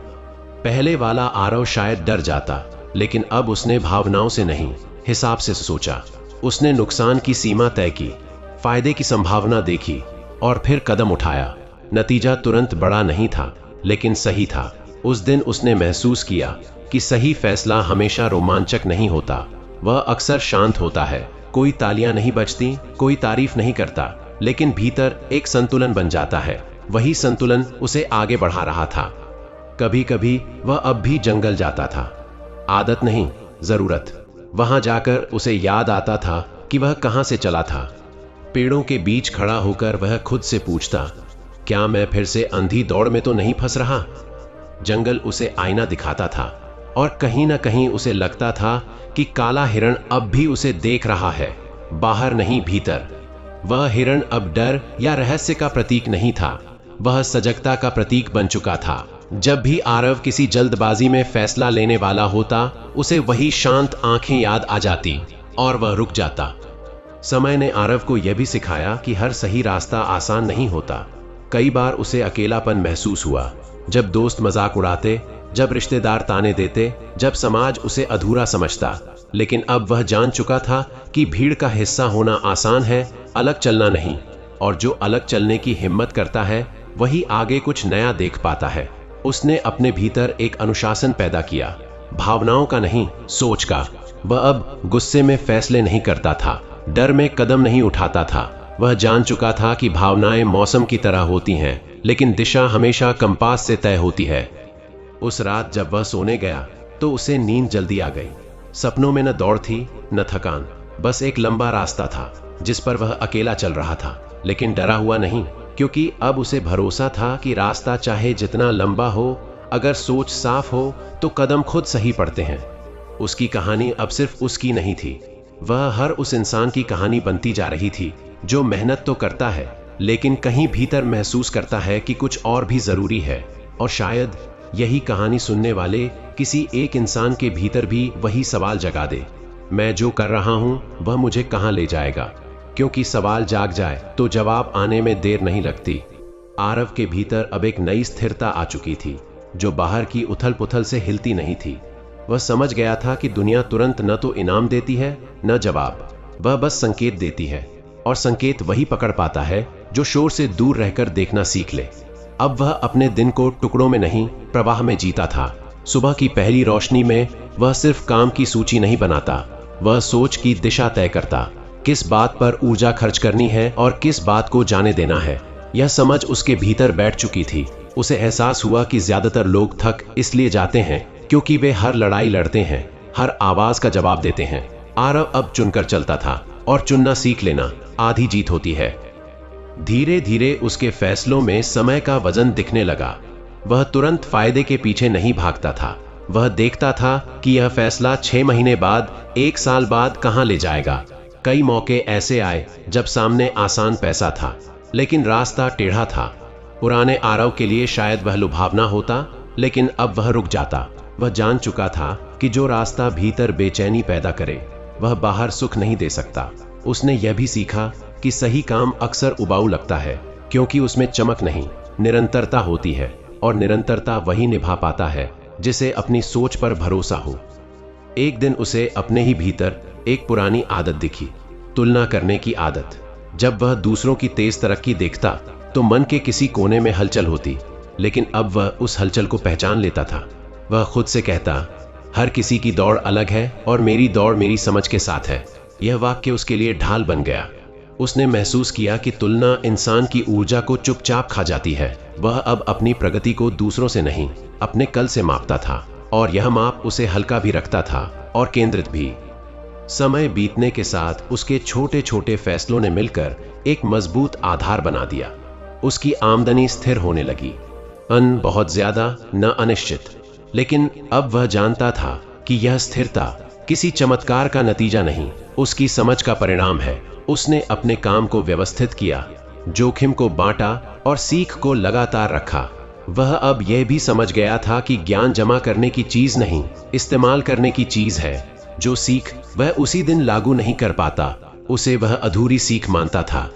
पहले वाला आरव शायद डर जाता, लेकिन अब उसने भावनाओं से नहीं, हिसाब से सोचा। उसने नुकसान की सीमा तय की, फायदे की संभावना देखी, और फिर कदम उठाया। नतीजा तुरंत बड़ा नहीं था, लेकिन सही था। उस दिन उसने महसूस किया कि सही फैसला हमेशा रोमांचक नहीं होता, वह अक्सर शांत होता है। कोई तालियां नहीं बजती, कोई तारीफ नहीं करता, लेकिन भीतर एक संतुलन बन जाता है। वही संतुलन उसे आगे बढ़ा रहा था। कभी कभी वह अब भी जंगल जाता था, आदत नहीं, जरूरत। वहां जाकर उसे याद आता था कि वह कहां से चला था। पेड़ों के बीच खड़ा होकर वह खुद से पूछता, क्या मैं फिर से अंधी दौड़ में तो नहीं फंस रहा। जंगल उसे आईना दिखाता था, और कहीं ना कहीं उसे लगता था कि काला हिरण अब भी उसे देख रहा है, बाहर नहीं भीतर। वह हिरण अब डर या रहस्य का प्रतीक नहीं था, वह सजगता का प्रतीक बन चुका था। जब भी आरव किसी जल्दबाजी में फैसला लेने वाला होता, उसे वही शांत आंखें याद आ जाती और वह रुक जाता। समय ने आरव को यह भी सिखाया कि हर सही रास्ता आसान नहीं होता। कई बार उसे अकेलापन महसूस हुआ, जब दोस्त मजाक उड़ाते, जब रिश्तेदार ताने देते, जब समाज उसे अधूरा समझता। लेकिन अब वह जान चुका था कि भीड़ का हिस्सा होना आसान है, अलग चलना नहीं। और जो अलग चलने की हिम्मत करता है, वही आगे कुछ नया देख पाता है। उसने अपने भीतर एक अनुशासन पैदा किया। भावनाओं का नहीं, सोच का। वह अब गुस्से में फैसले नहीं करता था, डर में कदम नहीं उठाता था। वह जान चुका था कि भावनाएं मौसम की तरह होती हैं, लेकिन दिशा हमेशा कंपास से तय होती है। उस रात जब वह सोने गया तो उसे नींद जल्दी आ गई। सपनों में न दौड़ थी न थकान, बस एक लंबा रास्ता था जिस पर वह अकेला चल रहा था, लेकिन डरा हुआ नहीं, क्योंकि अब उसे भरोसा था कि रास्ता चाहे जितना लंबा हो, अगर सोच साफ हो तो कदम खुद सही पड़ते हैं। उसकी कहानी अब सिर्फ उसकी नहीं थी, वह हर उस इंसान की कहानी बनती जा रही थी जो मेहनत तो करता है, लेकिन कहीं भीतर महसूस करता है कि कुछ और भी जरूरी है। और शायद यही कहानी सुनने वाले किसी एक इंसान के भीतर भी वही सवाल जगा दे, मैं जो कर रहा हूं वह मुझे कहां ले जाएगा? क्योंकि सवाल जाग जाए तो जवाब आने में देर नहीं लगती। आरव के भीतर अब एक नई स्थिरता आ चुकी थी, जो बाहर की उथल पुथल से हिलती नहीं थी। वह समझ गया था कि दुनिया तुरंत न तो इनाम देती है न जवाब, वह बस संकेत देती है, और संकेत वही पकड़ पाता है जो शोर से दूर रहकर देखना सीख ले। अब वह अपने दिन को टुकड़ों में नहीं, प्रवाह में जीता था। सुबह की पहली रोशनी में वह सिर्फ काम की सूची नहीं बनाता, वह सोच की दिशा तय करता, किस बात पर ऊर्जा खर्च करनी है और किस बात को जाने देना है। यह समझ उसके भीतर बैठ चुकी थी। उसे एहसास हुआ कि ज्यादातर लोग थक इसलिए जाते हैं क्योंकि वे हर लड़ाई लड़ते हैं, हर आवाज का जवाब देते हैं। आरव अब चुनकर चलता था, और चुनना सीख लेना आधी जीत होती है। धीरे धीरे उसके फैसलों में समय का वजन दिखने लगा। वह तुरंत फायदे के पीछे नहीं भागता था, वह देखता था कि यह फैसला 6 महीने बाद, 1 साल बाद कहां ले जाएगा। कई मौके ऐसे आए जब सामने आसान पैसा था, लेकिन रास्ता टेढ़ा था। पुराने आरव के लिए शायद वह लुभावना होता, लेकिन अब वह रुक जाता। वह जान चुका था कि जो रास्ता भीतर बेचैनी पैदा करे, वह बाहर सुख नहीं दे सकता। उसने यह भी सीखा कि सही काम अक्सर उबाऊ लगता है, क्योंकि उसमें चमक नहीं, निरंतरता होती है, और निरंतरता वही निभा पाता है जिसे अपनी सोच पर भरोसा हो। एक दिन उसे अपने ही भीतर एक पुरानी आदत दिखी, तुलना करने की आदत। जब वह दूसरों की तेज तरक्की देखता तो मन के किसी कोने में हलचल होती, लेकिन अब वह उस हलचल को पहचान लेता था। वह खुद से कहता, हर किसी की दौड़ अलग है और मेरी दौड़ मेरी समझ के साथ है। यह वाक्य उसके लिए ढाल बन गया। उसने महसूस किया कि तुलना इंसान की ऊर्जा को चुपचाप खा जाती है। वह अब अपनी प्रगति को दूसरों से नहीं, अपने कल से मापता था, और यह माप उसे हल्का भी रखता था और केंद्रित भी। समय बीतने के साथ उसके छोटे छोटे फैसलों ने मिलकर एक मजबूत आधार बना दिया। उसकी आमदनी स्थिर होने लगी, अन बहुत ज्यादा न अनिश्चित, लेकिन अब वह जानता था कि यह स्थिरता किसी चमत्कार का नतीजा नहीं, उसकी समझ का परिणाम है। उसने अपने काम को व्यवस्थित किया, जोखिम को बांटा और सीख को लगातार रखा। वह अब यह भी समझ गया था कि ज्ञान जमा करने की चीज नहीं, इस्तेमाल करने की चीज है। जो सीख वह उसी दिन लागू नहीं कर पाता, उसे वह अधूरी सीख मानता था।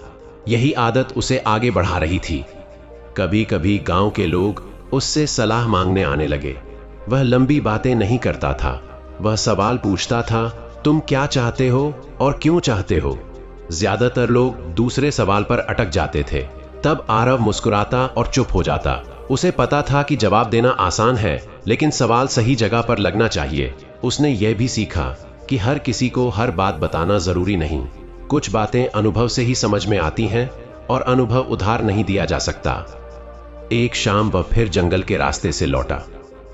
यही आदत उसे आगे बढ़ा रही थी। कभी कभी गांव के लोग उससे सलाह मांगने आने लगे। वह लंबी बातें नहीं करता था, वह सवाल पूछता था, तुम क्या चाहते हो और क्यों चाहते हो? ज्यादातर लोग दूसरे सवाल पर अटक जाते थे। तब आरव मुस्कुराता और चुप हो जाता। उसे पता था कि जवाब देना आसान है, लेकिन सवाल सही जगह पर लगना चाहिए। उसने यह भी सीखा कि हर किसी को हर बात बताना जरूरी नहीं। कुछ बातें अनुभव से ही समझ में आती हैं, और अनुभव उधार नहीं दिया जा सकता। एक शाम वह फिर जंगल के रास्ते से लौटा।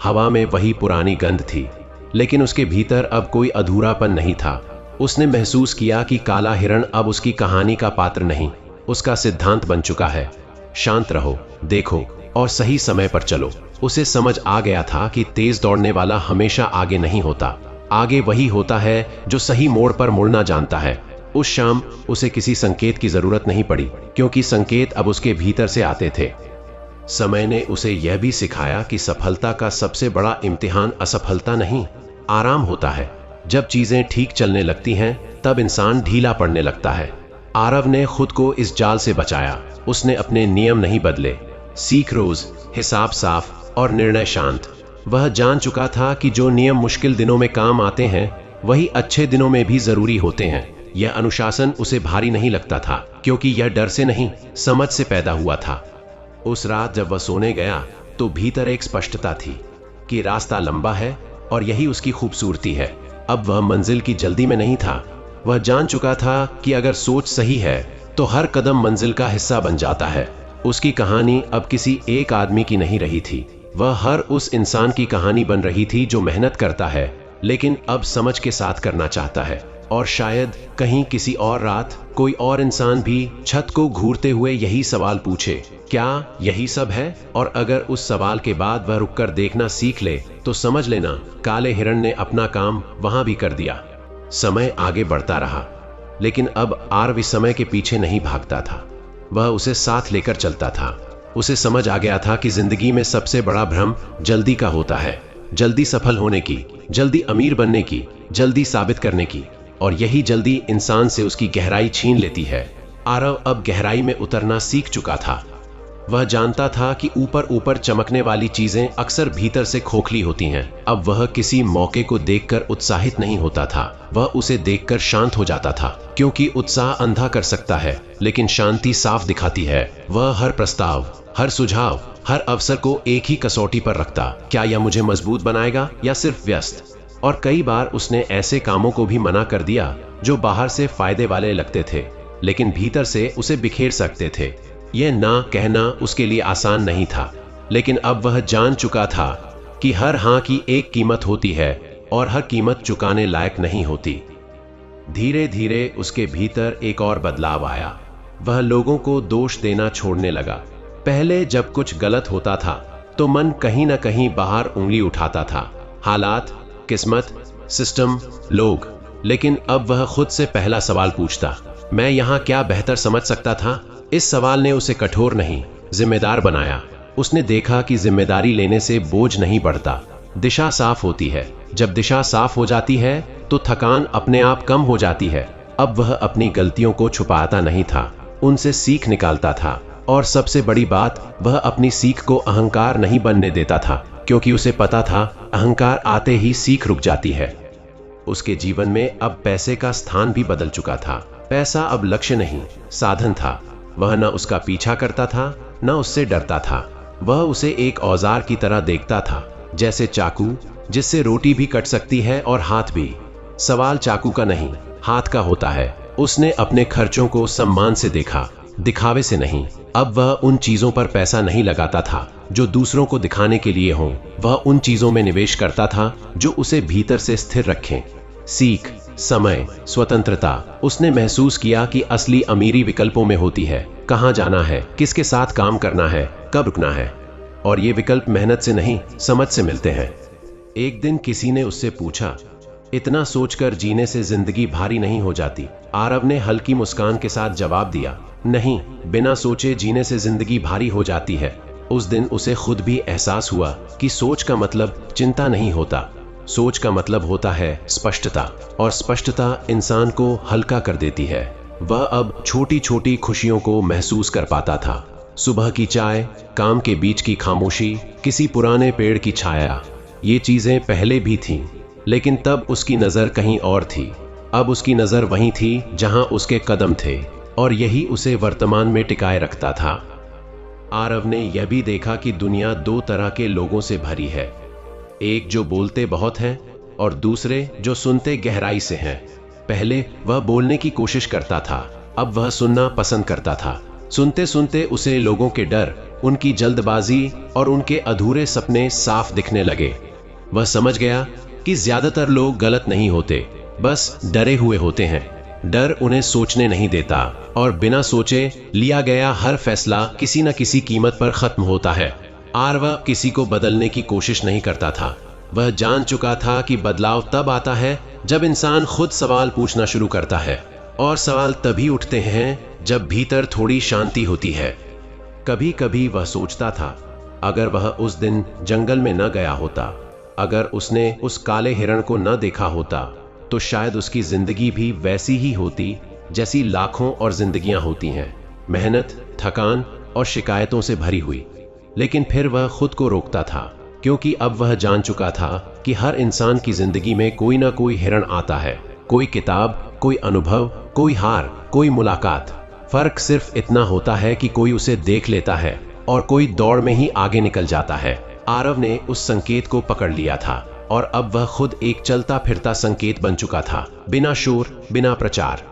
हवा में वही पुरानी गंध थी, लेकिन उसके भीतर अब कोई अधूरापन नहीं था। उसने महसूस किया कि काला हिरण अब उसकी कहानी का पात्र नहीं, उसका सिद्धांत बन चुका है। शांत रहो, देखो और सही समय पर चलो। उसे समझ आ गया था कि तेज दौड़ने वाला हमेशा आगे नहीं होता, आगे वही होता है जो सही मोड़ पर मुड़ना जानता है। उस शाम उसे किसी संकेत की जरूरत नहीं पड़ी, क्योंकि संकेत अब उसके भीतर से आते थे। समय ने उसे यह भी सिखाया कि सफलता का सबसे बड़ा इम्तिहान असफलता नहीं, आराम होता है। जब चीजें ठीक चलने लगती हैं, तब इंसान ढीला पड़ने लगता है। आरव ने खुद को इस जाल से बचाया। उसने अपने नियम नहीं बदले, सीख रोज, हिसाब साफ और निर्णय शांत। वह जान चुका था कि जो नियम मुश्किल दिनों में काम आते हैं, वही अच्छे दिनों में भी जरूरी होते हैं। यह अनुशासन उसे भारी नहीं लगता था, क्योंकि यह डर से नहीं, समझ से पैदा हुआ था। उस रात जब वह सोने गया तो भीतर एक स्पष्टता थी कि रास्ता लंबा है, और यही उसकी खूबसूरती है। अब वह मंजिल की जल्दी में नहीं था। वह जान चुका था कि अगर सोच सही है तो हर कदम मंजिल का हिस्सा बन जाता है। उसकी कहानी अब किसी एक आदमी की नहीं रही थी, वह हर उस इंसान की कहानी बन रही थी जो मेहनत करता है लेकिन अब समझ के साथ करना चाहता है। और शायद कहीं किसी और रात कोई और इंसान भी छत को घूरते हुए यही सवाल पूछे, क्या यही सब है? और अगर उस सवाल के बाद वह रुककर देखना सीख ले तो समझ लेना काले हिरण ने अपना काम वहां भी कर दिया। समय आगे बढ़ता रहा, लेकिन अब आरव समय के पीछे नहीं भागता था, वह उसे साथ लेकर चलता था। उसे समझ आ गया था कि जिंदगी में सबसे बड़ा भ्रम जल्दी का होता है, जल्दी सफल होने की, जल्दी अमीर बनने की, जल्दी साबित करने की, और यही जल्दी इंसान से उसकी गहराई छीन लेती है। आरव अब गहराई में उतरना सीख चुका था। वह जानता था कि ऊपर ऊपर चमकने वाली चीजें अक्सर भीतर से खोखली होती हैं। अब वह किसी मौके को देखकर उत्साहित नहीं होता था, वह उसे देखकर शांत हो जाता था, क्योंकि उत्साह अंधा कर सकता है लेकिन शांति साफ दिखाती है। वह हर प्रस्ताव, हर सुझाव, हर अवसर को एक ही कसौटी पर रखता, क्या यह मुझे मजबूत बनाएगा या सिर्फ व्यस्त? और कई बार उसने ऐसे कामों को भी मना कर दिया जो बाहर से फायदे वाले लगते थे लेकिन भीतर से उसे बिखेर सकते थे। यह ना कहना उसके लिए आसान नहीं था, लेकिन अब वह जान चुका था कि हर हाँ की एक कीमत होती है और हर कीमत चुकाने लायक नहीं होती। धीरे धीरे उसके भीतर एक और बदलाव आया। वह लोगों को दोष देना छोड़ने लगा। पहले जब कुछ गलत होता था तो मन कहीं ना कहीं बाहर उंगली उठाता था, हालात, किस्मत, सिस्टम, लोग। लेकिन अब वह खुद से पहला सवाल पूछता, मैं यहाँ क्या बेहतर समझ सकता था? इस सवाल ने उसे कठोर नहीं, जिम्मेदार बनाया। उसने देखा कि जिम्मेदारी लेने से बोझ नहीं बढ़ता, दिशा साफ होती है। जब दिशा साफ हो जाती है तो थकान अपने आप कम हो जाती है। अब वह अपनी गलतियों को छुपाता नहीं था, उनसे सीख निकालता था। और सबसे बड़ी बात, वह अपनी सीख को अहंकार नहीं बनने देता था, क्योंकि उसे पता था अहंकार आते ही सीख रुक जाती है। उसके जीवन में अब पैसे का स्थान भी बदल चुका था। पैसा अब लक्ष्य नहीं, साधन था। वह न उसका पीछा करता था, न उससे डरता था। वह उसे एक औजार की तरह देखता था, जैसे चाकू जिससे रोटी भी कट सकती है और हाथ भी। सवाल चाकू का नहीं, हाथ का होता है। उसने अपने खर्चों को सम्मान से देखा, दिखावे से नहीं। अब वह उन चीजों पर पैसा नहीं लगाता था जो दूसरों को दिखाने के लिए हों। वह उन चीजों में निवेश करता था जो उसे भीतर से स्थिर रखें। सीख, समय, स्वतंत्रता। उसने महसूस किया कि असली अमीरी विकल्पों में होती है। कहाँ जाना है, किसके साथ काम करना है, कब रुकना है। और ये विकल्प मेहनत से नहीं, समझ से मिलते हैं। एक दिन किसी ने उससे पूछा, इतना सोचकर जीने से जिंदगी भारी नहीं हो जाती? आरव ने हल्की मुस्कान के साथ जवाब दिया, नहीं, बिना सोचे जीने से जिंदगी भारी हो जाती है। उस दिन उसे खुद भी एहसास हुआ कि सोच का मतलब चिंता नहीं होता, सोच का मतलब होता है स्पष्टता, और स्पष्टता इंसान को हल्का कर देती है। वह अब छोटी छोटी खुशियों को महसूस कर पाता था। सुबह की चाय, काम के बीच की खामोशी, किसी पुराने पेड़ की छाया। ये चीजें पहले भी थीं, लेकिन तब उसकी नजर कहीं और थी। अब उसकी नजर वहीं थी जहां उसके कदम थे, और यही उसे वर्तमान में टिकाए रखता था। आरव ने यह भी देखा कि दुनिया दो तरह के लोगों से भरी है, एक जो बोलते बहुत हैं और दूसरे जो सुनते गहराई से हैं। पहले वह बोलने की कोशिश करता था, अब वह सुनना पसंद करता था। सुनते सुनते उसे लोगों के डर, उनकी जल्दबाजी और उनके अधूरे सपने साफ दिखने लगे। वह समझ गया कि ज्यादातर लोग गलत नहीं होते, बस डरे हुए होते हैं। डर उन्हें सोचने नहीं देता, और बिना सोचे लिया गया हर फैसला किसी न किसी कीमत पर खत्म होता है। आरव किसी को बदलने की कोशिश नहीं करता था। वह जान चुका था कि बदलाव तब आता है जब इंसान खुद सवाल पूछना शुरू करता है, और सवाल तभी उठते हैं जब भीतर थोड़ी शांति होती है। कभी कभी वह सोचता था, अगर वह उस दिन जंगल में न गया होता, अगर उसने उस काले हिरण को न देखा होता, तो शायद उसकी जिंदगी भी वैसी ही होती जैसी लाखों और जिंदगियां होती हैं, मेहनत, थकान और शिकायतों से भरी हुई। लेकिन फिर वह खुद को रोकता था, क्योंकि अब वह जान चुका था कि हर इंसान की जिंदगी में कोई ना कोई हिरण आता है, कोई किताब, कोई अनुभव, कोई हार, कोई मुलाकात। फर्क सिर्फ इतना होता है कि कोई उसे देख लेता है और कोई दौड़ में ही आगे निकल जाता है। आरव ने उस संकेत को पकड़ लिया था, और अब वह खुद एक चलता फिरता संकेत बन चुका था, बिना शोर, बिना प्रचार।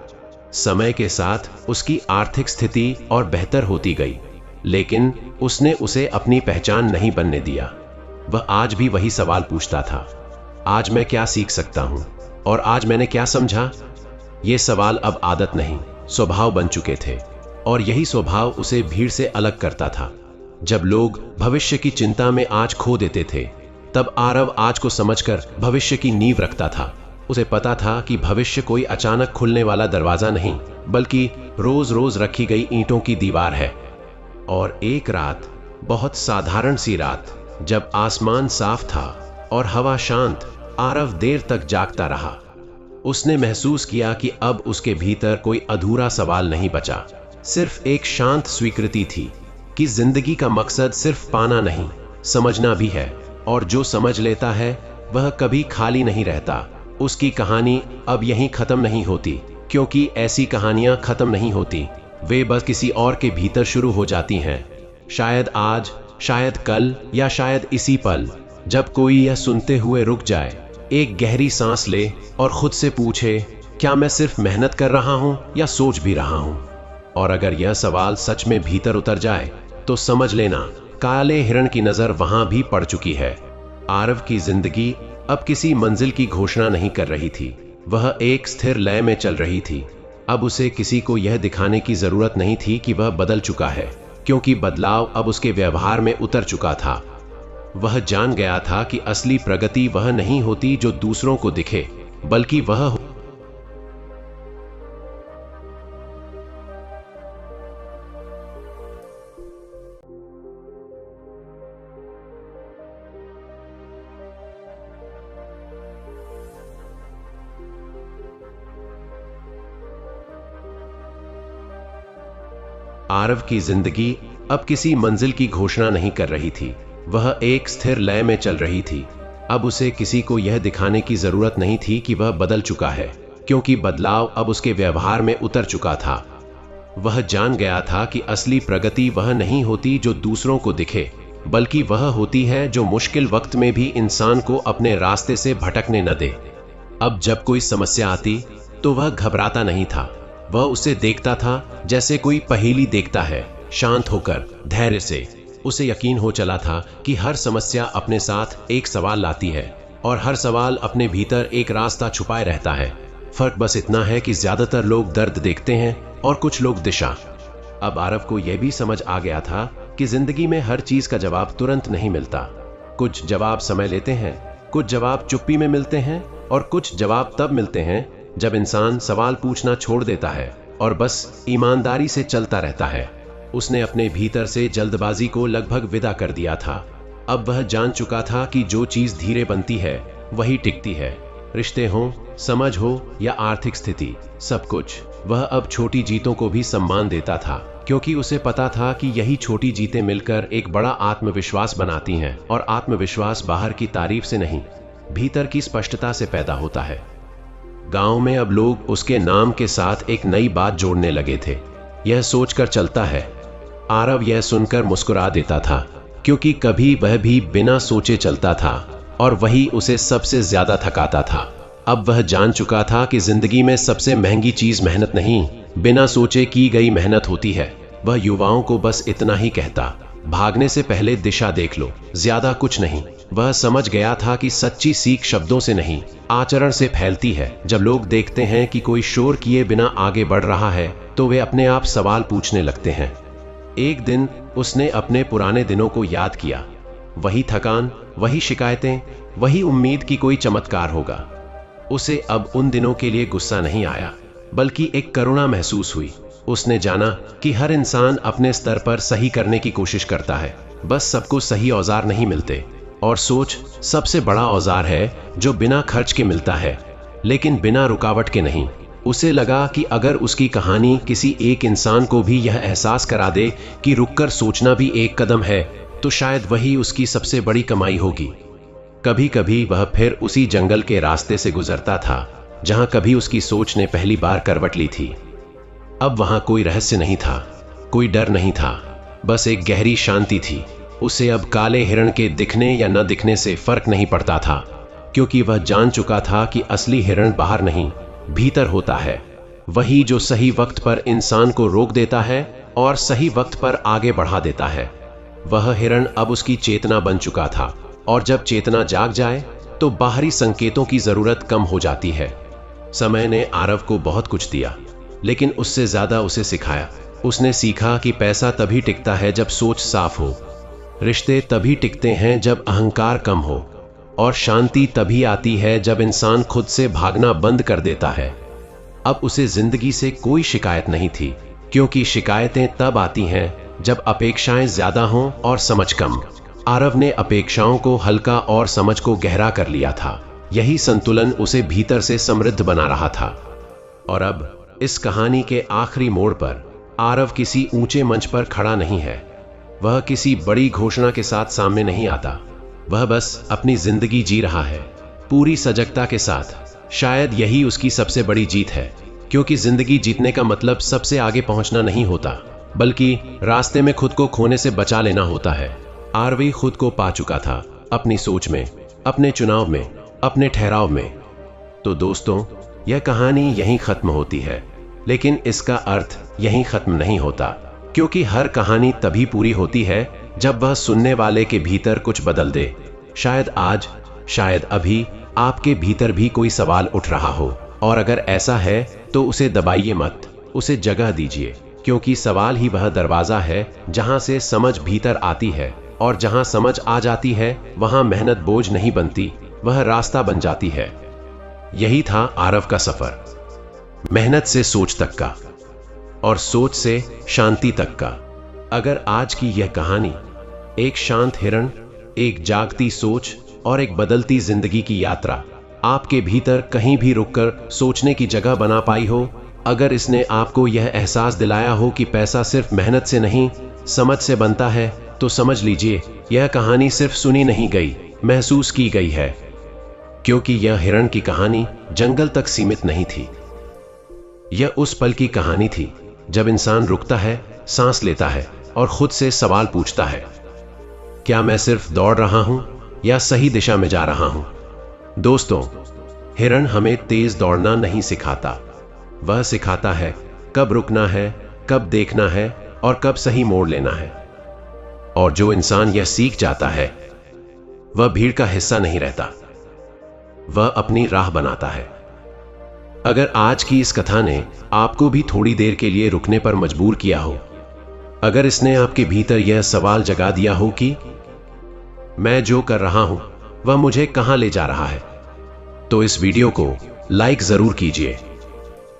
समय के साथ उसकी आर्थिक स्थिति और बेहतर होती गई, लेकिन उसने उसे अपनी पहचान नहीं बनने दिया। वह आज भी वही सवाल पूछता था, आज मैं क्या सीख सकता हूं और आज मैंने क्या समझा? ये सवाल अब आदत नहीं, स्वभाव बन चुके थे, और यही स्वभाव उसे भीड़ से अलग करता था। जब लोग भविष्य की चिंता में आज खो देते थे, तब आरव आज को समझकर भविष्य की नींव रखता था। उसे पता था कि भविष्य कोई अचानक खुलने वाला दरवाजा नहीं, बल्कि रोज रोज रखी गई ईंटों की दीवार है। और एक रात, बहुत साधारण सी रात, जब आसमान साफ था और हवा शांत, आरव देर तक जागता रहा। उसने महसूस किया कि अब उसके भीतर कोई अधूरा सवाल नहीं बचा, सिर्फ एक शांत स्वीकृति थी कि जिंदगी का मकसद सिर्फ पाना नहीं, समझना भी है, और जो समझ लेता है वह कभी खाली नहीं रहता। उसकी कहानी अब यहीं खत्म नहीं होती, क्योंकि ऐसी कहानियां खत्म नहीं होती, वे बस किसी और के भीतर शुरू हो जाती हैं। शायद आज, शायद कल, या शायद इसी पल, जब कोई यह सुनते हुए रुक जाए, एक गहरी सांस ले और खुद से पूछे, क्या मैं सिर्फ मेहनत कर रहा हूं या सोच भी रहा हूं? और अगर यह सवाल सच में भीतर उतर जाए, तो समझ लेना, काले हिरण की नजर वहां भी पड़ चुकी है। आरव की जिंदगी अब किसी मंजिल की घोषणा नहीं कर रही थी, वह एक स्थिर लय में चल रही थी। अब उसे किसी को यह दिखाने की जरूरत नहीं थी कि वह बदल चुका है, क्योंकि बदलाव अब उसके व्यवहार में उतर चुका था। वह जान गया था कि असली प्रगति वह नहीं होती जो दूसरों को दिखे, बल्कि वह आरव की जिंदगी अब किसी मंजिल की घोषणा नहीं कर रही थी, वह एक स्थिर लय में चल रही थी। अब उसे किसी को यह दिखाने की जरूरत नहीं थी कि वह बदल चुका है, क्योंकि बदलाव अब उसके व्यवहार में उतर चुका था। वह जान गया था कि असली प्रगति वह नहीं होती जो दूसरों को दिखे, बल्कि वह होती है जो मुश्किल वक्त में भी इंसान को अपने रास्ते से भटकने न दे। अब जब कोई समस्या आती, तो वह घबराता नहीं था, वह उसे देखता था जैसे कोई पहेली देखता है, शांत होकर, धैर्य से। उसे यकीन हो चला था कि हर समस्या अपने साथ एक सवाल लाती है, और हर सवाल अपने भीतर एक रास्ता छुपाए रहता है। फर्क बस इतना है कि ज्यादातर लोग दर्द देखते हैं और कुछ लोग दिशा। अब आरव को यह भी समझ आ गया था कि जिंदगी में हर चीज का जवाब तुरंत नहीं मिलता। कुछ जवाब समय लेते हैं, कुछ जवाब चुप्पी में मिलते हैं, और कुछ जवाब तब मिलते हैं जब इंसान सवाल पूछना छोड़ देता है और बस ईमानदारी से चलता रहता है। उसने अपने भीतर से जल्दबाजी को लगभग विदा कर दिया था। अब वह जान चुका था कि जो चीज धीरे बनती है वही टिकती है, रिश्ते हो, समझ हो या आर्थिक स्थिति, सब कुछ। वह अब छोटी जीतों को भी सम्मान देता था, क्योंकि उसे पता था कि यही छोटी जीतें मिलकर एक बड़ा आत्मविश्वास बनाती हैं, और आत्मविश्वास बाहर की तारीफ से नहीं, भीतर की स्पष्टता से पैदा होता है। गांव में अब लोग उसके नाम के साथ एक नई बात जोड़ने लगे थे, यह सोचकर चलता है। आरव यह सुनकर मुस्कुरा देता था, क्योंकि कभी वह भी बिना सोचे चलता था, और वही उसे सबसे ज्यादा थकाता था। अब वह जान चुका था कि जिंदगी में सबसे महंगी चीज मेहनत नहीं, बिना सोचे की गई मेहनत होती है। वह युवाओं को बस इतना ही कहता, भागने से पहले दिशा देख लो, ज्यादा कुछ नहीं। वह समझ गया था कि सच्ची सीख शब्दों से नहीं, आचरण से फैलती है। जब लोग देखते हैं कि कोई शोर किए बिना आगे बढ़ रहा है, तो वे अपने आप सवाल पूछने लगते हैं। एक दिन उसने अपने पुराने दिनों को याद किया, वही थकान, वही शिकायतें, वही उम्मीद कि कोई चमत्कार होगा। उसे अब उन दिनों के लिए गुस्सा नहीं आया, बल्कि एक करुणा महसूस हुई। उसने जाना कि हर इंसान अपने स्तर पर सही करने की कोशिश करता है, बस सबको सही औजार नहीं मिलते। और सोच सबसे बड़ा औजार है जो बिना खर्च के मिलता है, लेकिन बिना रुकावट के नहीं। उसे लगा कि अगर उसकी कहानी किसी एक इंसान को भी यह एहसास करा दे कि रुककर सोचना भी एक कदम है, तो शायद वही उसकी सबसे बड़ी कमाई होगी। कभी कभी वह फिर उसी जंगल के रास्ते से गुजरता था जहां कभी उसकी सोच ने पहली बार करवट ली थी। अब वहां कोई रहस्य नहीं था, कोई डर नहीं था, बस एक गहरी शांति थी। उसे अब काले हिरण के दिखने या न दिखने से फर्क नहीं पड़ता था। क्योंकि वह जान चुका था कि असली हिरण बाहर नहीं, भीतर होता है। वही जो सही वक्त पर इंसान को रोक देता है और सही वक्त पर आगे बढ़ा देता है। वह हिरण अब उसकी चेतना बन चुका था, और जब चेतना जाग जाए तो बाहरी संकेतों की जरूरत कम हो जाती है। समय ने आरव को बहुत कुछ दिया, लेकिन उससे ज्यादा उसे सिखाया। उसने सीखा कि पैसा तभी टिकता है जब सोच साफ हो, रिश्ते तभी टिकते हैं जब अहंकार कम हो, और शांति तभी आती है जब इंसान खुद से भागना बंद कर देता है। अब उसे जिंदगी से कोई शिकायत नहीं थी, क्योंकि शिकायतें तब आती हैं जब अपेक्षाएं ज्यादा हों और समझ कम। आरव ने अपेक्षाओं को हल्का और समझ को गहरा कर लिया था। यही संतुलन उसे भीतर से समृद्ध बना रहा था। और अब इस कहानी के आखिरी मोड़ पर आरव किसी ऊंचे मंच पर खड़ा नहीं है। वह किसी बड़ी घोषणा के साथ सामने नहीं आता। वह बस अपनी जिंदगी जी रहा है, पूरी सजगता के साथ। शायद यही उसकी सबसे बड़ी जीत है, क्योंकि जिंदगी जीतने का मतलब सबसे आगे पहुंचना नहीं होता, बल्कि रास्ते में खुद को खोने से बचा लेना होता है। आरवी खुद को पा चुका था, अपनी सोच में, अपने चुनाव में, अपने ठहराव में। तो दोस्तों, यह कहानी यहीं खत्म होती है, लेकिन इसका अर्थ यहीं खत्म नहीं होता, क्योंकि हर कहानी तभी पूरी होती है जब वह सुनने वाले के भीतर कुछ बदल दे। शायद आज, शायद अभी आपके भीतर भी कोई सवाल उठ रहा हो, और अगर ऐसा है तो उसे दबाइए मत, उसे जगह दीजिए, क्योंकि सवाल ही वह दरवाजा है जहां से समझ भीतर आती है, और जहां समझ आ जाती है वहां मेहनत बोझ नहीं बनती, वह रास्ता बन जाती है। यही था आरव का सफर, मेहनत से सोच तक का, और सोच से शांति तक का। अगर आज की यह कहानी एक शांत हिरण, एक जागती सोच और एक बदलती जिंदगी की यात्रा आपके भीतर कहीं भी रुककर सोचने की जगह बना पाई हो, अगर इसने आपको यह एहसास दिलाया हो कि पैसा सिर्फ मेहनत से नहीं, समझ से बनता है, तो समझ लीजिए यह कहानी सिर्फ सुनी नहीं गई, महसूस की गई है। क्योंकि यह हिरण की कहानी जंगल तक सीमित नहीं थी। यह उस पल की कहानी थी जब इंसान रुकता है, सांस लेता है और खुद से सवाल पूछता है, क्या मैं सिर्फ दौड़ रहा हूं या सही दिशा में जा रहा हूं? दोस्तों, हिरण हमें तेज दौड़ना नहीं सिखाता, वह सिखाता है कब रुकना है, कब देखना है और कब सही मोड़ लेना है। और जो इंसान यह सीख जाता है वह भीड़ का हिस्सा नहीं रहता, वह अपनी राह बनाता है। अगर आज की इस कथा ने आपको भी थोड़ी देर के लिए रुकने पर मजबूर किया हो, अगर इसने आपके भीतर यह सवाल जगा दिया हो कि मैं जो कर रहा हूं वह मुझे कहां ले जा रहा है, तो इस वीडियो को लाइक जरूर कीजिए।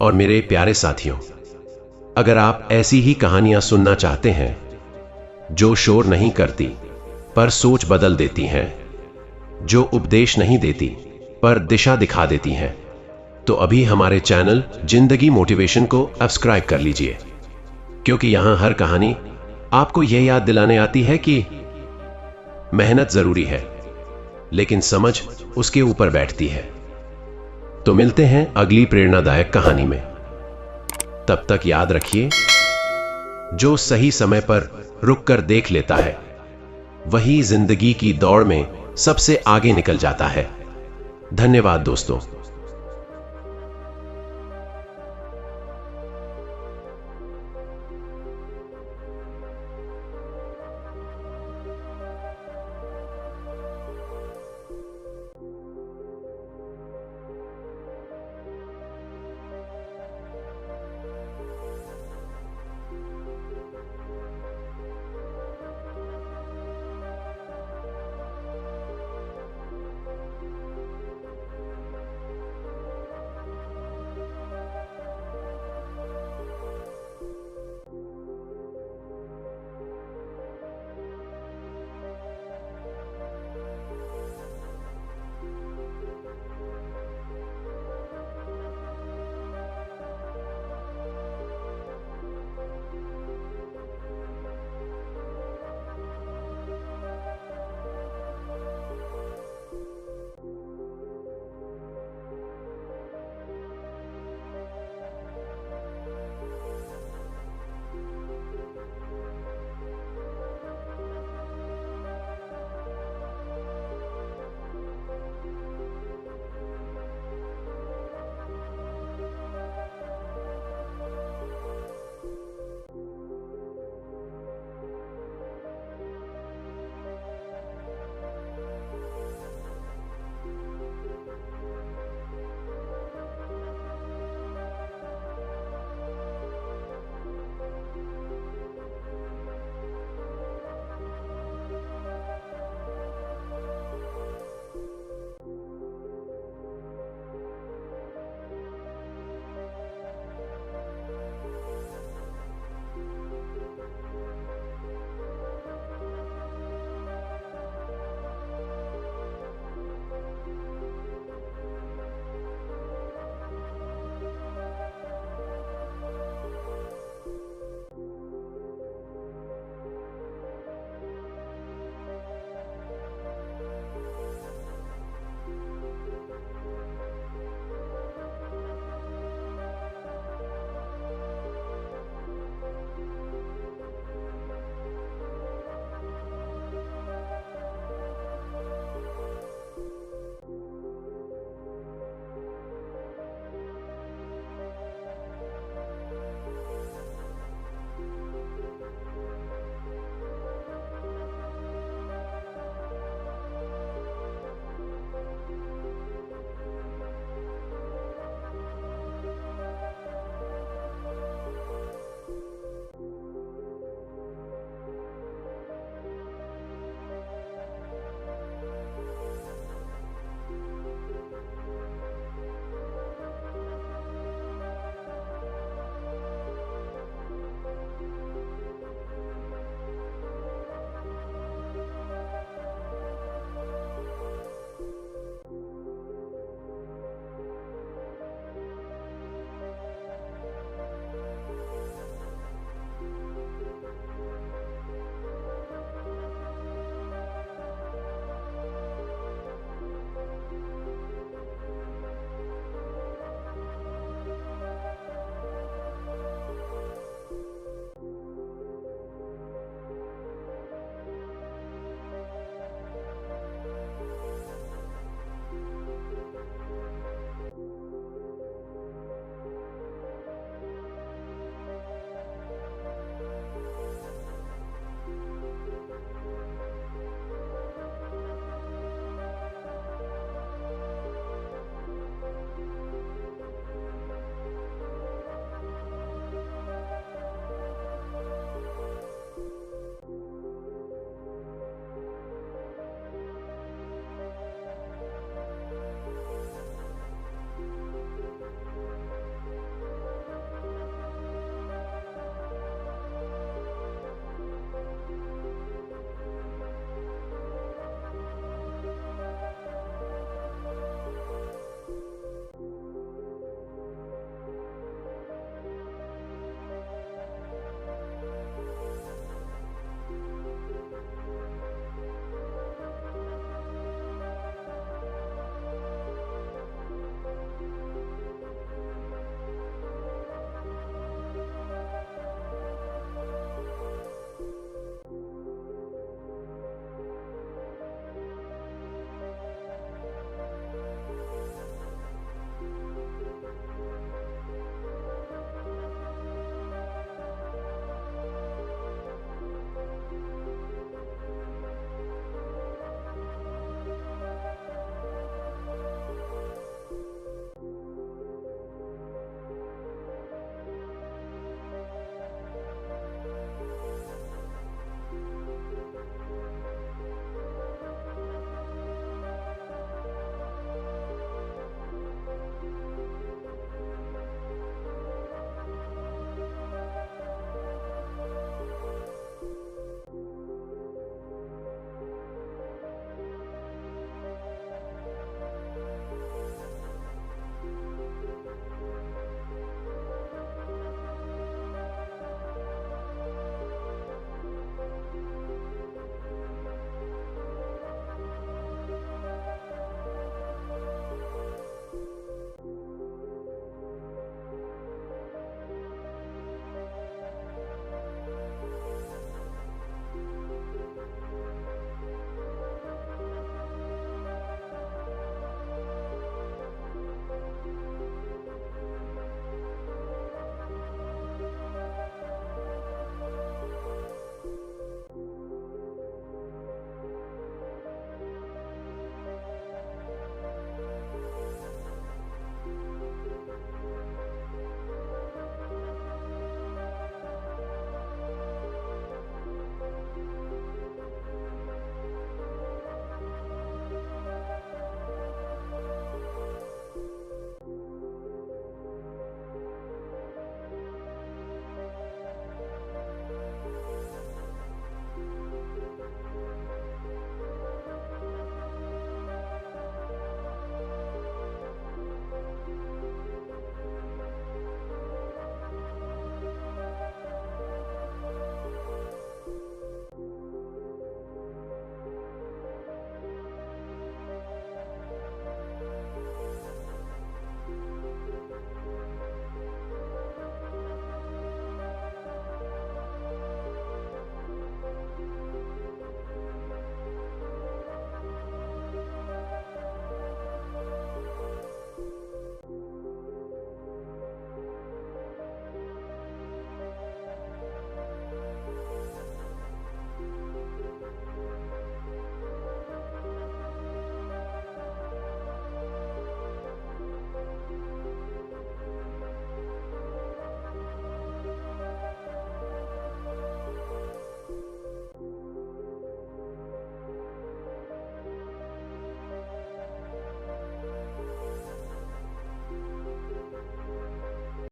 और मेरे प्यारे साथियों, अगर आप ऐसी ही कहानियां सुनना चाहते हैं जो शोर नहीं करती पर सोच बदल देती हैं, जो उपदेश नहीं देती पर दिशा दिखा देती हैं, तो अभी हमारे चैनल जिंदगी मोटिवेशन को सब्सक्राइब कर लीजिए, क्योंकि यहां हर कहानी आपको यह याद दिलाने आती है कि मेहनत जरूरी है, लेकिन समझ उसके ऊपर बैठती है। तो मिलते हैं अगली प्रेरणादायक कहानी में। तब तक याद रखिए, जो सही समय पर रुककर देख लेता है वही जिंदगी की दौड़ में सबसे आगे निकल जाता है। धन्यवाद दोस्तों।